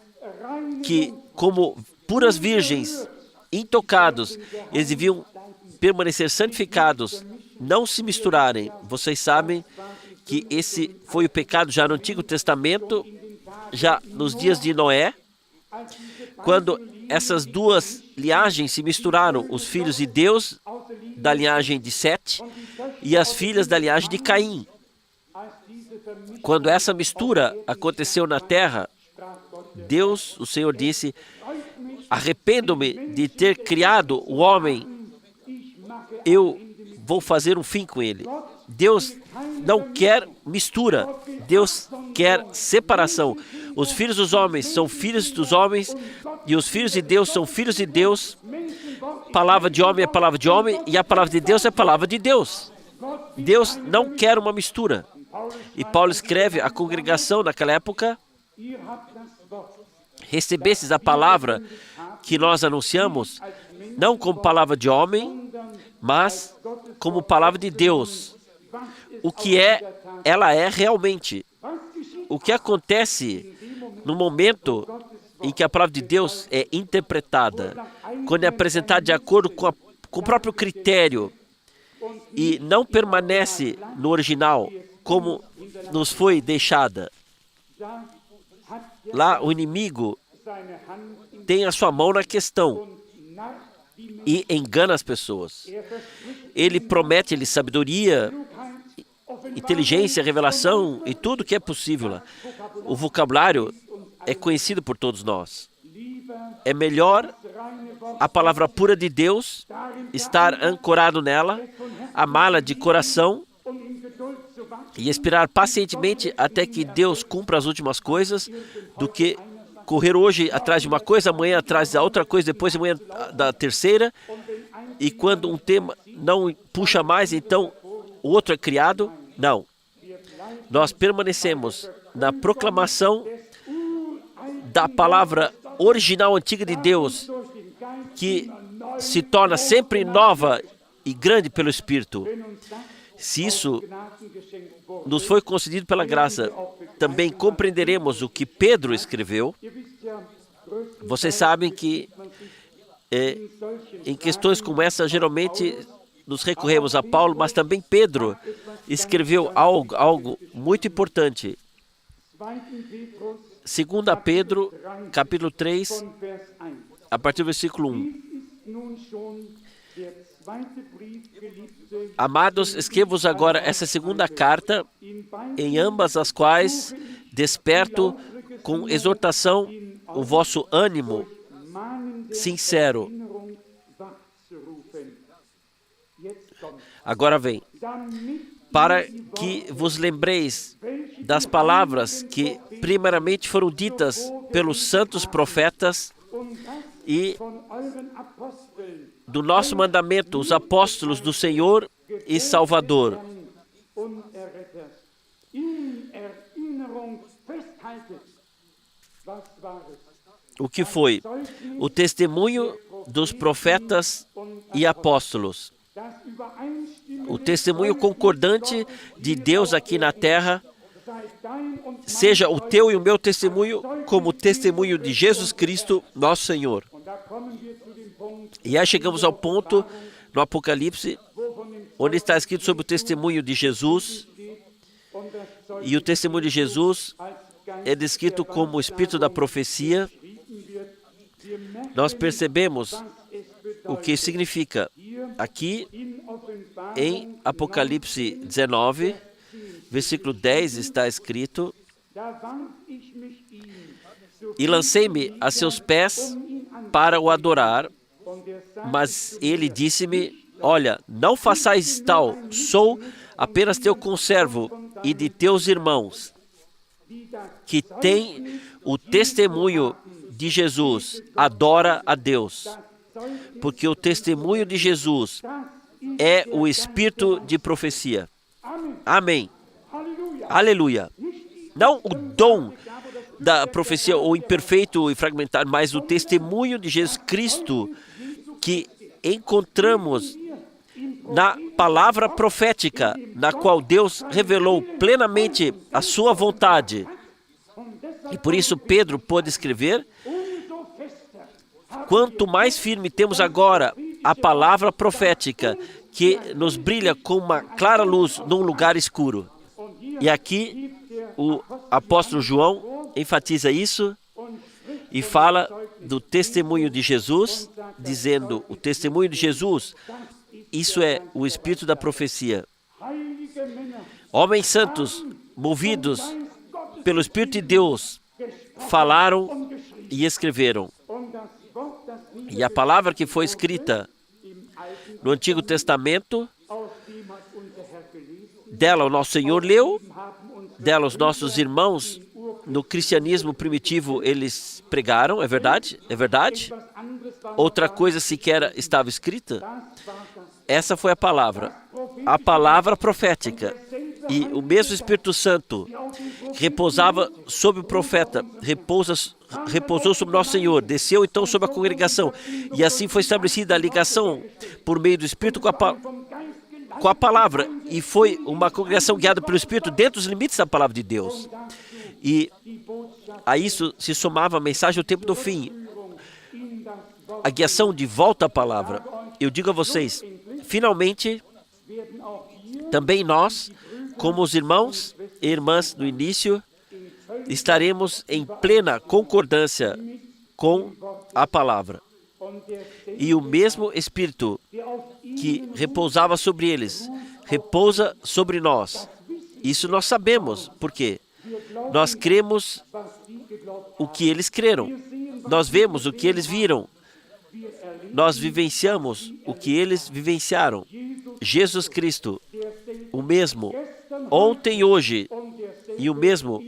que, como puras virgens, intocados, eles deviam permanecer santificados, não se misturarem. Vocês sabem que esse foi o pecado já no Antigo Testamento, já nos dias de Noé, quando essas duas linhagens se misturaram, os filhos de Deus da linhagem de Sete e as filhas da linhagem de Caim. Quando essa mistura aconteceu na terra, Deus, o Senhor, disse: arrependo-me de ter criado o homem, eu vou fazer um fim com ele. Deus não quer mistura, Deus quer separação. Os filhos dos homens são filhos dos homens e os filhos de Deus são filhos de Deus. Palavra de homem é palavra de homem e a palavra de Deus é palavra de Deus. Deus não quer uma mistura. E Paulo escreve à congregação naquela época: recebestes a palavra que nós anunciamos, não como palavra de homem, mas como palavra de Deus. O que ela é realmente. O que acontece no momento em que a palavra de Deus é interpretada, quando é apresentada de acordo com o próprio critério e não permanece no original como nos foi deixada. Lá o inimigo tem a sua mão na questão e engana as pessoas. Ele promete-lhes sabedoria, inteligência, revelação e tudo que é possível. O vocabulário é conhecido por todos nós. É melhor a palavra pura de Deus, estar ancorado nela, amá-la de coração e esperar pacientemente até que Deus cumpra as últimas coisas, do que correr hoje atrás de uma coisa, amanhã atrás da outra coisa, depois amanhã da terceira, e quando um tema não puxa mais, então o outro é criado. Não. Nós permanecemos na proclamação da palavra original antiga de Deus, que se torna sempre nova e grande pelo Espírito. Se isso nos foi concedido pela graça, também compreenderemos o que Pedro escreveu. Vocês sabem que em questões como essa, geralmente nos recorremos a Paulo, mas também Pedro escreveu algo muito importante. 2 Pedro, capítulo 3, a partir do versículo 1. Amados, escrevo-vos agora essa segunda carta, em ambas as quais desperto com exortação o vosso ânimo sincero. Agora vem. Para que vos lembreis das palavras que primeiramente foram ditas pelos santos profetas e do nosso mandamento, os apóstolos do Senhor e Salvador. O que foi? O testemunho dos profetas e apóstolos. O testemunho concordante de Deus aqui na terra, seja o teu e o meu testemunho como o testemunho de Jesus Cristo, nosso Senhor. E aí chegamos ao ponto no Apocalipse, onde está escrito sobre o testemunho de Jesus, e o testemunho de Jesus é descrito como o espírito da profecia. Nós percebemos o que significa. Aqui, em Apocalipse 19, versículo 10, está escrito: e lancei-me a seus pés para o adorar, mas ele disse-me: olha, não façais tal, sou apenas teu conservo e de teus irmãos, que tem o testemunho de Jesus, adora a Deus, porque o testemunho de Jesus é o espírito de profecia. Amém. Aleluia. Não o dom da profecia, ou imperfeito e fragmentado, mas o testemunho de Jesus Cristo que encontramos na palavra profética, na qual Deus revelou plenamente a sua vontade. E por isso Pedro pôde escrever: quanto mais firme temos agora a palavra profética, que nos brilha com uma clara luz num lugar escuro. E aqui o apóstolo João enfatiza isso e fala do testemunho de Jesus, dizendo: o testemunho de Jesus, isso é o espírito da profecia. Homens santos, movidos pelo Espírito de Deus, falaram e escreveram. E a palavra que foi escrita no Antigo Testamento, dela o nosso Senhor leu, dela os nossos irmãos no cristianismo primitivo eles pregaram, é verdade? É verdade? Outra coisa sequer estava escrita? Essa foi a palavra profética. E o mesmo Espírito Santo que repousava sobre o profeta, repousou sobre nosso Senhor, desceu então sobre a congregação, e assim foi estabelecida a ligação por meio do Espírito com a palavra, e foi uma congregação guiada pelo Espírito dentro dos limites da palavra de Deus. E a isso se somava a mensagem do tempo do fim, a guiação de volta à palavra. Eu digo a vocês, finalmente, também nós, como os irmãos e irmãs no início, estaremos em plena concordância com a palavra. E o mesmo Espírito que repousava sobre eles, repousa sobre nós. Isso nós sabemos, porque nós cremos o que eles creram. Nós vemos o que eles viram. Nós vivenciamos o que eles vivenciaram. Jesus Cristo, o mesmo ontem e hoje, e o mesmo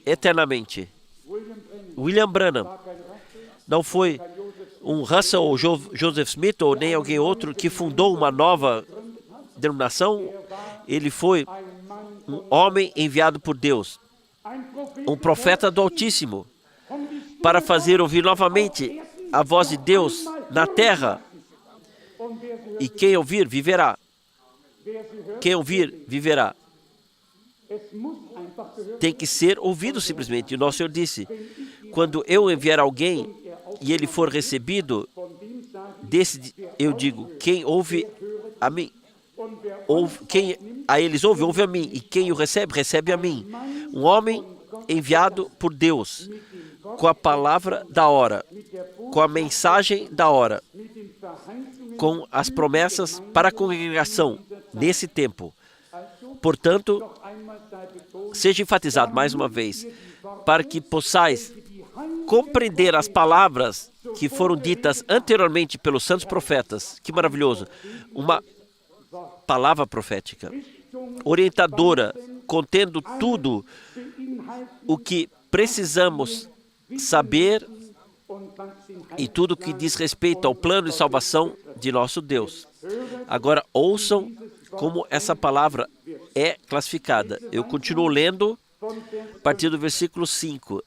eternamente. William Branham não foi um Russell ou Joseph Smith ou nem alguém outro que fundou uma nova denominação. Ele foi um homem enviado por Deus, um profeta do Altíssimo, para fazer ouvir novamente a voz de Deus na terra. E quem ouvir, viverá. Quem ouvir, viverá. Tem que ser ouvido simplesmente. E o nosso Senhor disse, quando eu enviar alguém e ele for recebido, eu digo, quem ouve a mim, quem a eles ouve, ouve a mim, e quem o recebe, recebe a mim. Um homem enviado por Deus, com a palavra da hora, com a mensagem da hora, com as promessas para a congregação nesse tempo. Portanto, seja enfatizado mais uma vez, para que possais compreender as palavras que foram ditas anteriormente pelos santos profetas. Que maravilhoso! Uma palavra profética, orientadora, contendo tudo o que precisamos saber e tudo que diz respeito ao plano de salvação de nosso Deus. Agora, ouçam como essa palavra é classificada. Eu continuo lendo a partir do versículo 5.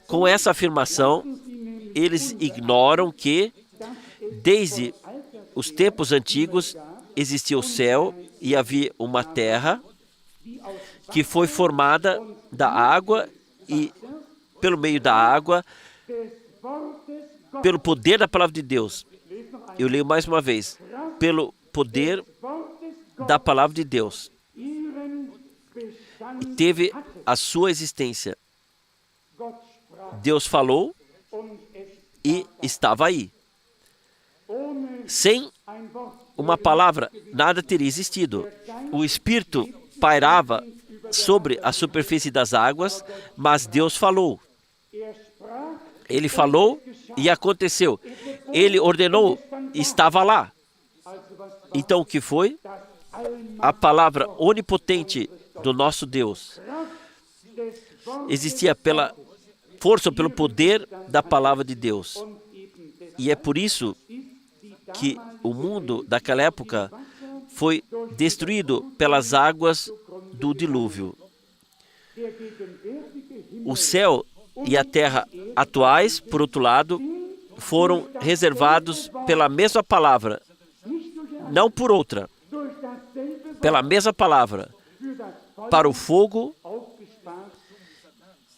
Com essa afirmação, eles ignoram que, desde os tempos antigos, existia o céu e havia uma terra que foi formada da água e, pelo meio da água, pelo poder da palavra de Deus. Eu leio mais uma vez. Pelo poder da palavra de Deus. E teve a sua existência. Deus falou e estava aí. Sem uma palavra, nada teria existido. O Espírito pairava sobre a superfície das águas, mas Deus falou. Ele falou e aconteceu. Ele ordenou e estava lá. Então o que foi? A palavra onipotente do nosso Deus existia pela força, pelo poder da palavra de Deus. E é por isso que o mundo daquela época foi destruído pelas águas do dilúvio. O céu e a terra atuais, por outro lado, foram reservados pela mesma palavra, não por outra, pela mesma palavra, para o fogo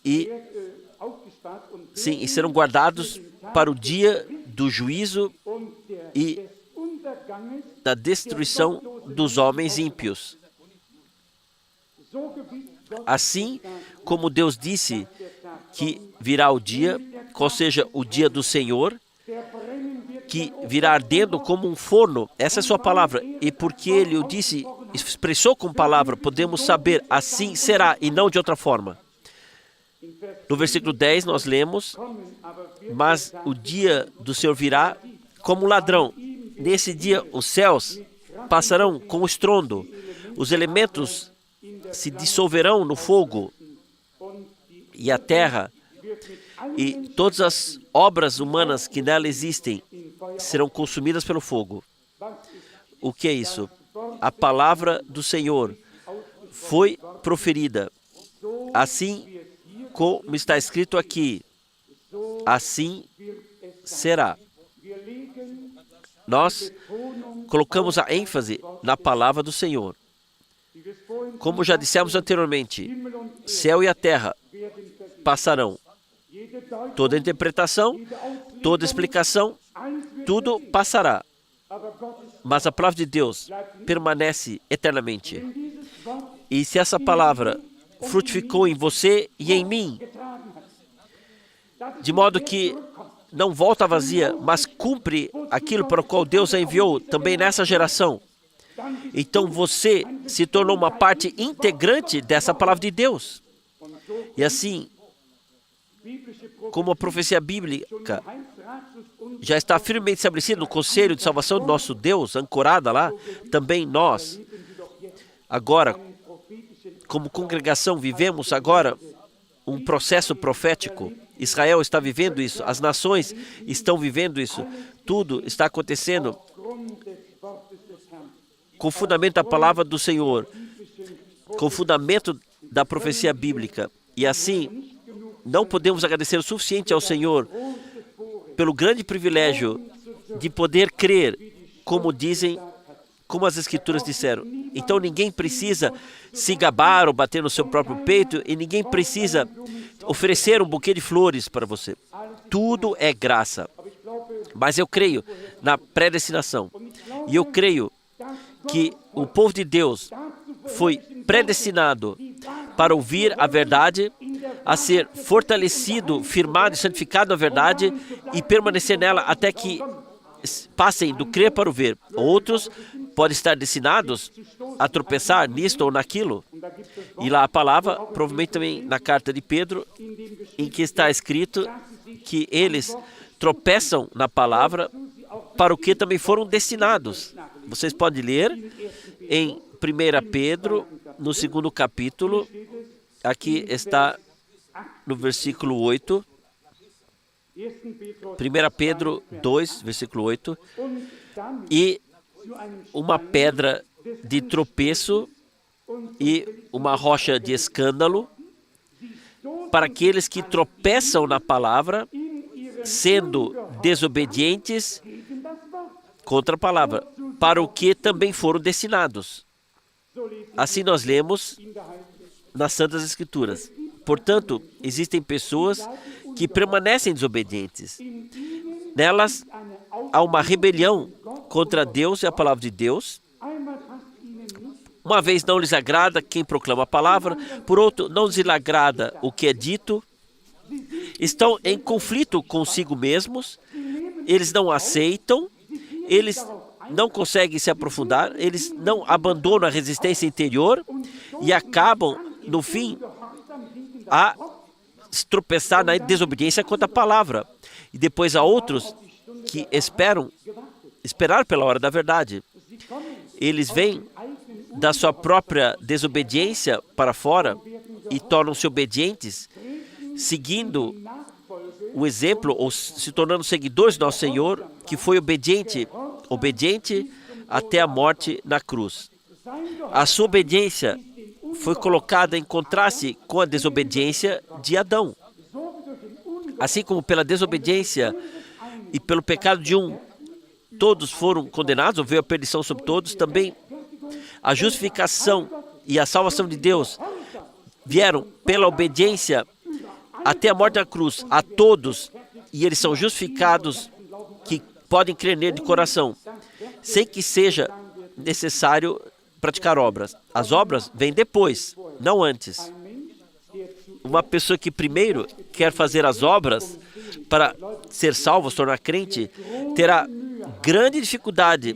e serão guardados para o dia do juízo e da destruição dos homens ímpios. Assim como Deus disse que virá o dia, qual seja o dia do Senhor, que virá ardendo como um forno, essa é a sua palavra, e porque Ele o disse, expressou com palavra, podemos saber, assim será e não de outra forma. No versículo 10 nós lemos, mas o dia do Senhor virá como um ladrão. Nesse dia os céus passarão com estrondo, os elementos se dissolverão no fogo, e a terra e todas as obras humanas que nela existem serão consumidas pelo fogo. O que é isso? A palavra do Senhor foi proferida. Assim como está escrito aqui, assim será. Nós colocamos a ênfase na palavra do Senhor. Como já dissemos anteriormente, céu e a terra passarão. Toda interpretação, toda explicação, tudo passará. Mas a palavra de Deus permanece eternamente. E se essa palavra frutificou em você e em mim, de modo que não volta vazia, mas cumpre aquilo para o qual Deus a enviou também nessa geração, então você se tornou uma parte integrante dessa palavra de Deus. E assim, como a profecia bíblica já está firmemente estabelecida no conselho de salvação do nosso Deus, ancorada lá, também nós, agora, como congregação, vivemos agora um processo profético. Israel está vivendo isso, as nações estão vivendo isso, tudo está acontecendo com fundamento da palavra do Senhor, com fundamento da profecia bíblica. E assim, não podemos agradecer o suficiente ao Senhor pelo grande privilégio de poder crer, como dizem, como as Escrituras disseram. Então ninguém precisa se gabar ou bater no seu próprio peito, e ninguém precisa oferecer um buquê de flores para você. Tudo é graça. Mas eu creio na predestinação. E eu creio que o povo de Deus foi predestinado para ouvir a verdade, a ser fortalecido, firmado e santificado na verdade e permanecer nela até que passem do crer para o ver. Outros podem estar destinados a tropeçar nisto ou naquilo. E lá a palavra, provavelmente também na carta de Pedro, em que está escrito que eles tropeçam na palavra para o que também foram destinados. Vocês podem ler em 1 Pedro, no 2º capítulo, aqui está no versículo 8, 1 Pedro 2, versículo 8, e uma pedra de tropeço e uma rocha de escândalo para aqueles que tropeçam na palavra, sendo desobedientes contra a palavra, para o que também foram destinados. Assim nós lemos nas Santas Escrituras. Portanto, existem pessoas que permanecem desobedientes. Nelas há uma rebelião contra Deus e a palavra de Deus. Uma vez não lhes agrada quem proclama a palavra, por outro não lhes agrada o que é dito. Estão em conflito consigo mesmos, eles não aceitam, eles não conseguem se aprofundar, eles não abandonam a resistência interior e acabam, no fim, a se tropeçar na desobediência contra a palavra. E depois há outros que esperar pela hora da verdade. Eles vêm da sua própria desobediência para fora e tornam-se obedientes, seguindo o exemplo ou se tornando seguidores do nosso Senhor, que foi obediente até a morte na cruz. A sua obediência foi colocada em contraste com a desobediência de Adão. Assim como pela desobediência e pelo pecado de um, todos foram condenados, ou veio a perdição sobre todos, também a justificação e a salvação de Deus vieram pela obediência até a morte na cruz a todos, e eles são justificados que podem crer nele de coração, sem que seja necessário praticar obras. As obras vêm depois, não antes. Uma pessoa que primeiro quer fazer as obras para ser salvo, se tornar crente, terá grande dificuldade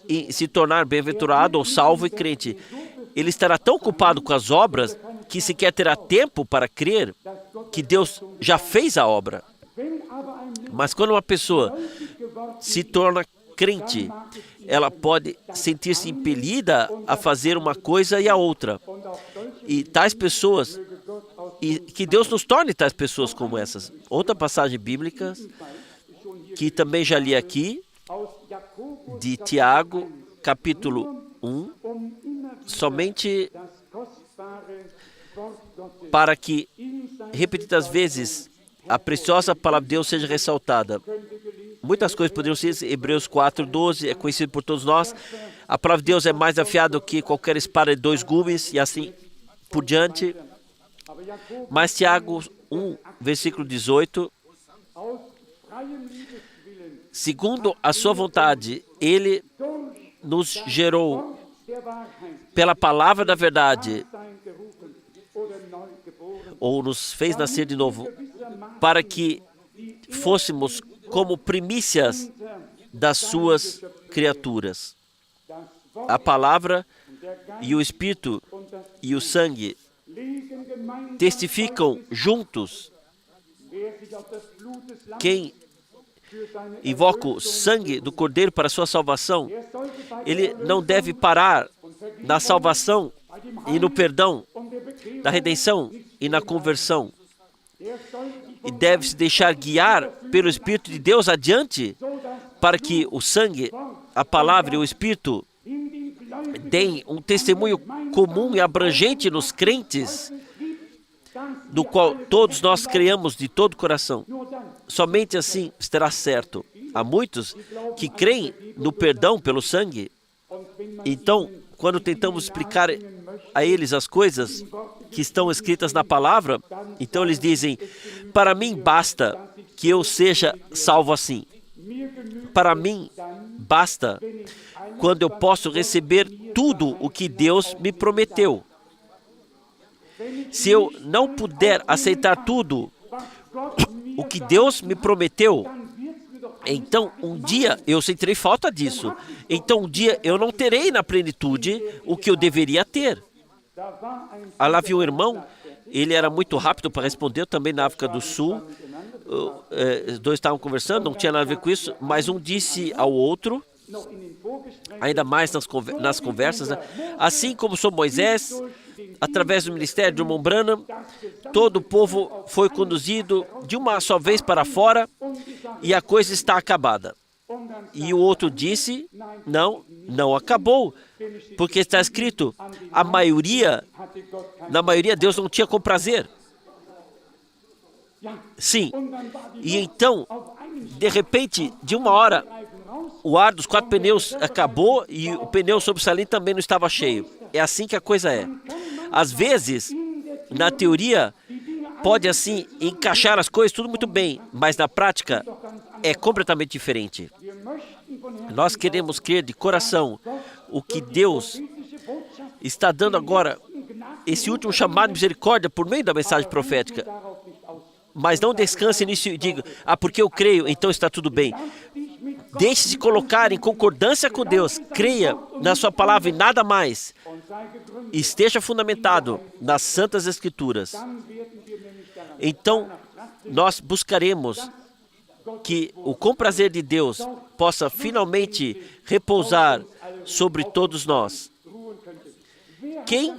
em se tornar bem-aventurado ou salvo e crente. Ele estará tão ocupado com as obras que sequer terá tempo para crer que Deus já fez a obra. Mas quando uma pessoa se torna crente, ela pode sentir-se impelida a fazer uma coisa e a outra. E tais pessoas, e que Deus nos torne tais pessoas como essas. Outra passagem bíblica, que também já li aqui, de Tiago, capítulo 1, somente para que, repetidas vezes, a preciosa palavra de Deus seja ressaltada. Muitas coisas poderiam ser, Hebreus 4:12 é conhecido por todos nós. A palavra de Deus é mais afiada que qualquer espada de 2 gumes e assim por diante. Mas Tiago 1, versículo 18, segundo a sua vontade, Ele nos gerou pela palavra da verdade, ou nos fez nascer de novo, para que fôssemos como primícias das suas criaturas. A palavra e o Espírito e o sangue testificam juntos Quem invoca o sangue do Cordeiro para a sua salvação, ele não deve parar na salvação e no perdão, na redenção e na conversão. E deve se deixar guiar pelo Espírito de Deus adiante, para que o sangue, a palavra e o Espírito deem um testemunho comum e abrangente nos crentes, do qual todos nós creamos de todo o coração. Somente assim estará certo. Há muitos que creem no perdão pelo sangue. Então, quando tentamos explicar a eles as coisas que estão escritas na palavra, então eles dizem: para mim basta que eu seja salvo assim. Para mim basta quando eu posso receber tudo o que Deus me prometeu. Se eu não puder aceitar tudo o que Deus me prometeu, então um dia eu sentirei falta disso. Então um dia eu não terei na plenitude o que eu deveria ter. Lá havia um irmão, ele era muito rápido para responder, também na África do Sul. Os dois estavam conversando, não tinha nada a ver com isso, mas um disse ao outro, ainda mais nas conversas, né? Assim como sou Moisés, através do ministério de Irmão Branham, todo o povo foi conduzido de uma só vez para fora e a coisa está acabada. E o outro disse: não acabou, porque está escrito, na maioria Deus não tinha com prazer. Sim, e então, de repente, de uma hora, o ar dos 4 pneus acabou e o pneu sobressalente também não estava cheio. É assim que a coisa é. Às vezes, na teoria, pode assim encaixar as coisas tudo muito bem, mas na prática é completamente diferente. Nós queremos crer de coração o que Deus está dando agora, esse último chamado de misericórdia por meio da mensagem profética. Mas não descanse nisso e diga: porque eu creio, então está tudo bem. Deixe-se colocar em concordância com Deus. Creia na sua palavra e nada mais. Esteja fundamentado nas Santas Escrituras. Então, nós buscaremos que o comprazer de Deus possa finalmente repousar sobre todos nós. Quem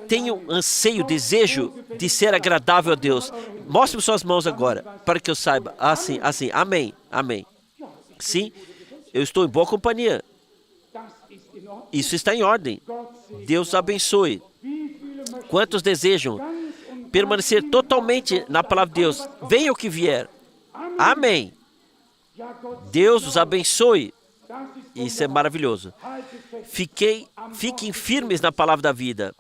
tem um anseio, desejo de ser agradável a Deus, mostre suas mãos agora, para que eu saiba. Assim, amém, amém. Sim, eu estou em boa companhia. Isso está em ordem. Deus abençoe. Quantos desejam permanecer totalmente na palavra de Deus? Venha o que vier. Amém. Deus os abençoe. Isso é maravilhoso. Fiquem firmes na palavra da vida,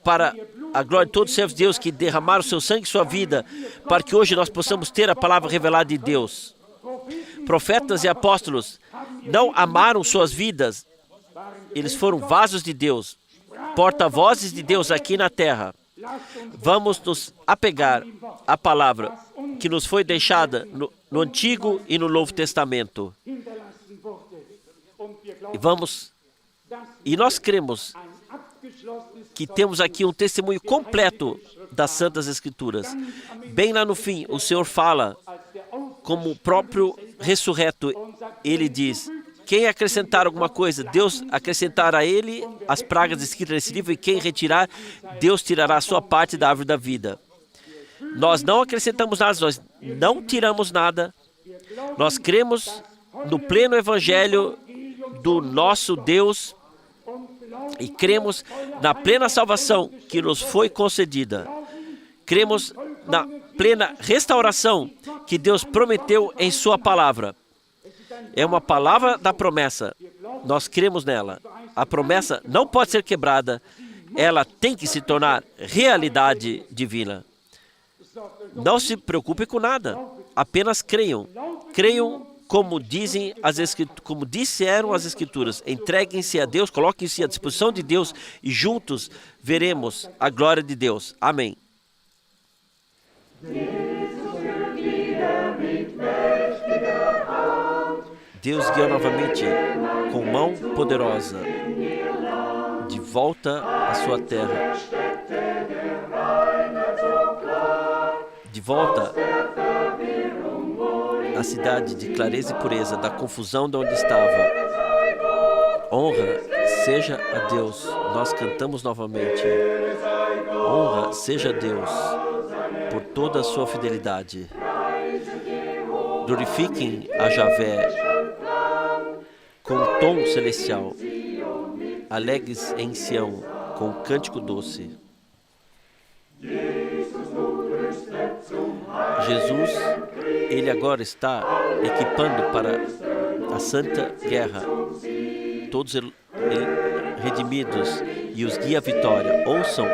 para a glória de todos os servos de Deus que derramaram seu sangue e sua vida, para que hoje nós possamos ter a palavra revelada de Deus. Profetas e apóstolos não amaram suas vidas. Eles foram vasos de Deus, porta-vozes de Deus aqui na terra. Vamos nos apegar à palavra que nos foi deixada no Antigo e no Novo Testamento. E nós cremos que temos aqui um testemunho completo das Santas Escrituras. Bem lá no fim, o Senhor fala como o próprio ressurreto. Ele diz: quem acrescentar alguma coisa, Deus acrescentará a ele as pragas escritas nesse livro, e quem retirar, Deus tirará a sua parte da árvore da vida. Nós não acrescentamos nada, nós não tiramos nada. Nós cremos no pleno evangelho do nosso Deus e cremos na plena salvação que nos foi concedida. Cremos na plena restauração que Deus prometeu em sua palavra. É uma palavra da promessa. Nós cremos nela. A promessa não pode ser quebrada. Ela tem que se tornar realidade divina. Não se preocupe com nada. Apenas creiam. Creiam como disseram as Escrituras. Entreguem-se a Deus, coloquem-se à disposição de Deus e juntos veremos a glória de Deus. Amém. Deus guiou novamente com mão poderosa de volta à sua terra, de volta à cidade de clareza e pureza, da confusão de onde estava. Honra seja a Deus. Nós cantamos novamente. Honra seja a Deus por toda a sua fidelidade. Glorifiquem a Javé com tom celestial. Alegres em Sião com cântico doce. Jesus, Ele agora está equipando para a santa guerra. Todos redimidos e os guia à vitória. Ouçam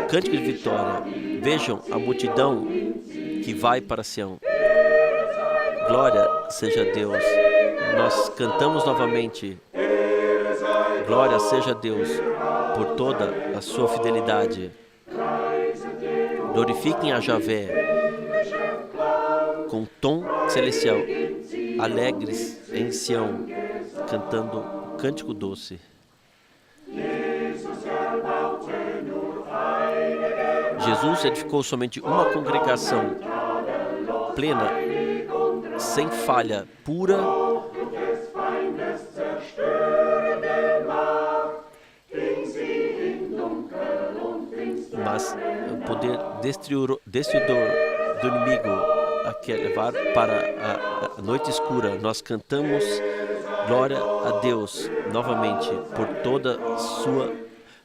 o cântico de vitória. Vejam a multidão que vai para Sião. Glória seja a Deus. Nós cantamos novamente. Glória seja a Deus por toda a sua fidelidade. Glorifiquem a Javé com tom celestial. Alegres em Sião, cantando o cântico doce. Jesus edificou somente uma congregação plena, sem falha, pura, mas o poder destruidor do inimigo a quer levar para a noite escura. Nós cantamos glória a Deus novamente por toda a sua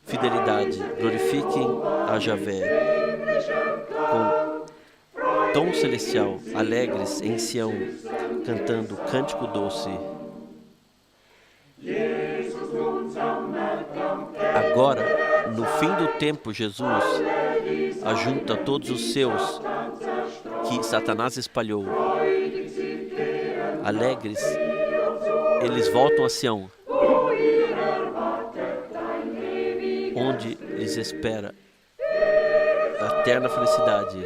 fidelidade. Glorifiquem a Javé com tom celestial, alegres em Sião, cantando cântico doce. Agora, no fim do tempo, Jesus ajunta todos os seus que Satanás espalhou. Alegres, eles voltam a Sião, onde lhes espera a eterna felicidade.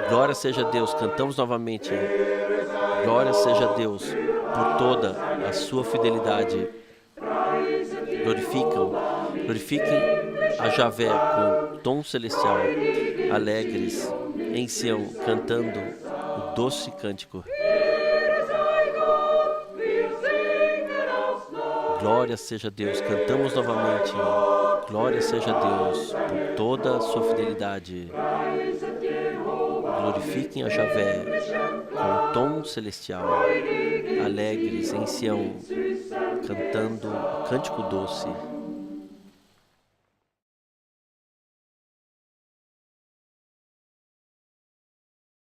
Glória seja a Deus, cantamos novamente. Glória seja a Deus por toda a sua fidelidade. Glorifiquem a Javé com tom celestial, alegres em Sião, cantando o doce cântico. Glória seja a Deus, cantamos novamente. Glória seja a Deus por toda a sua fidelidade. Glorifiquem a Javé com tom celestial, alegres em Sião, cantando o cântico doce.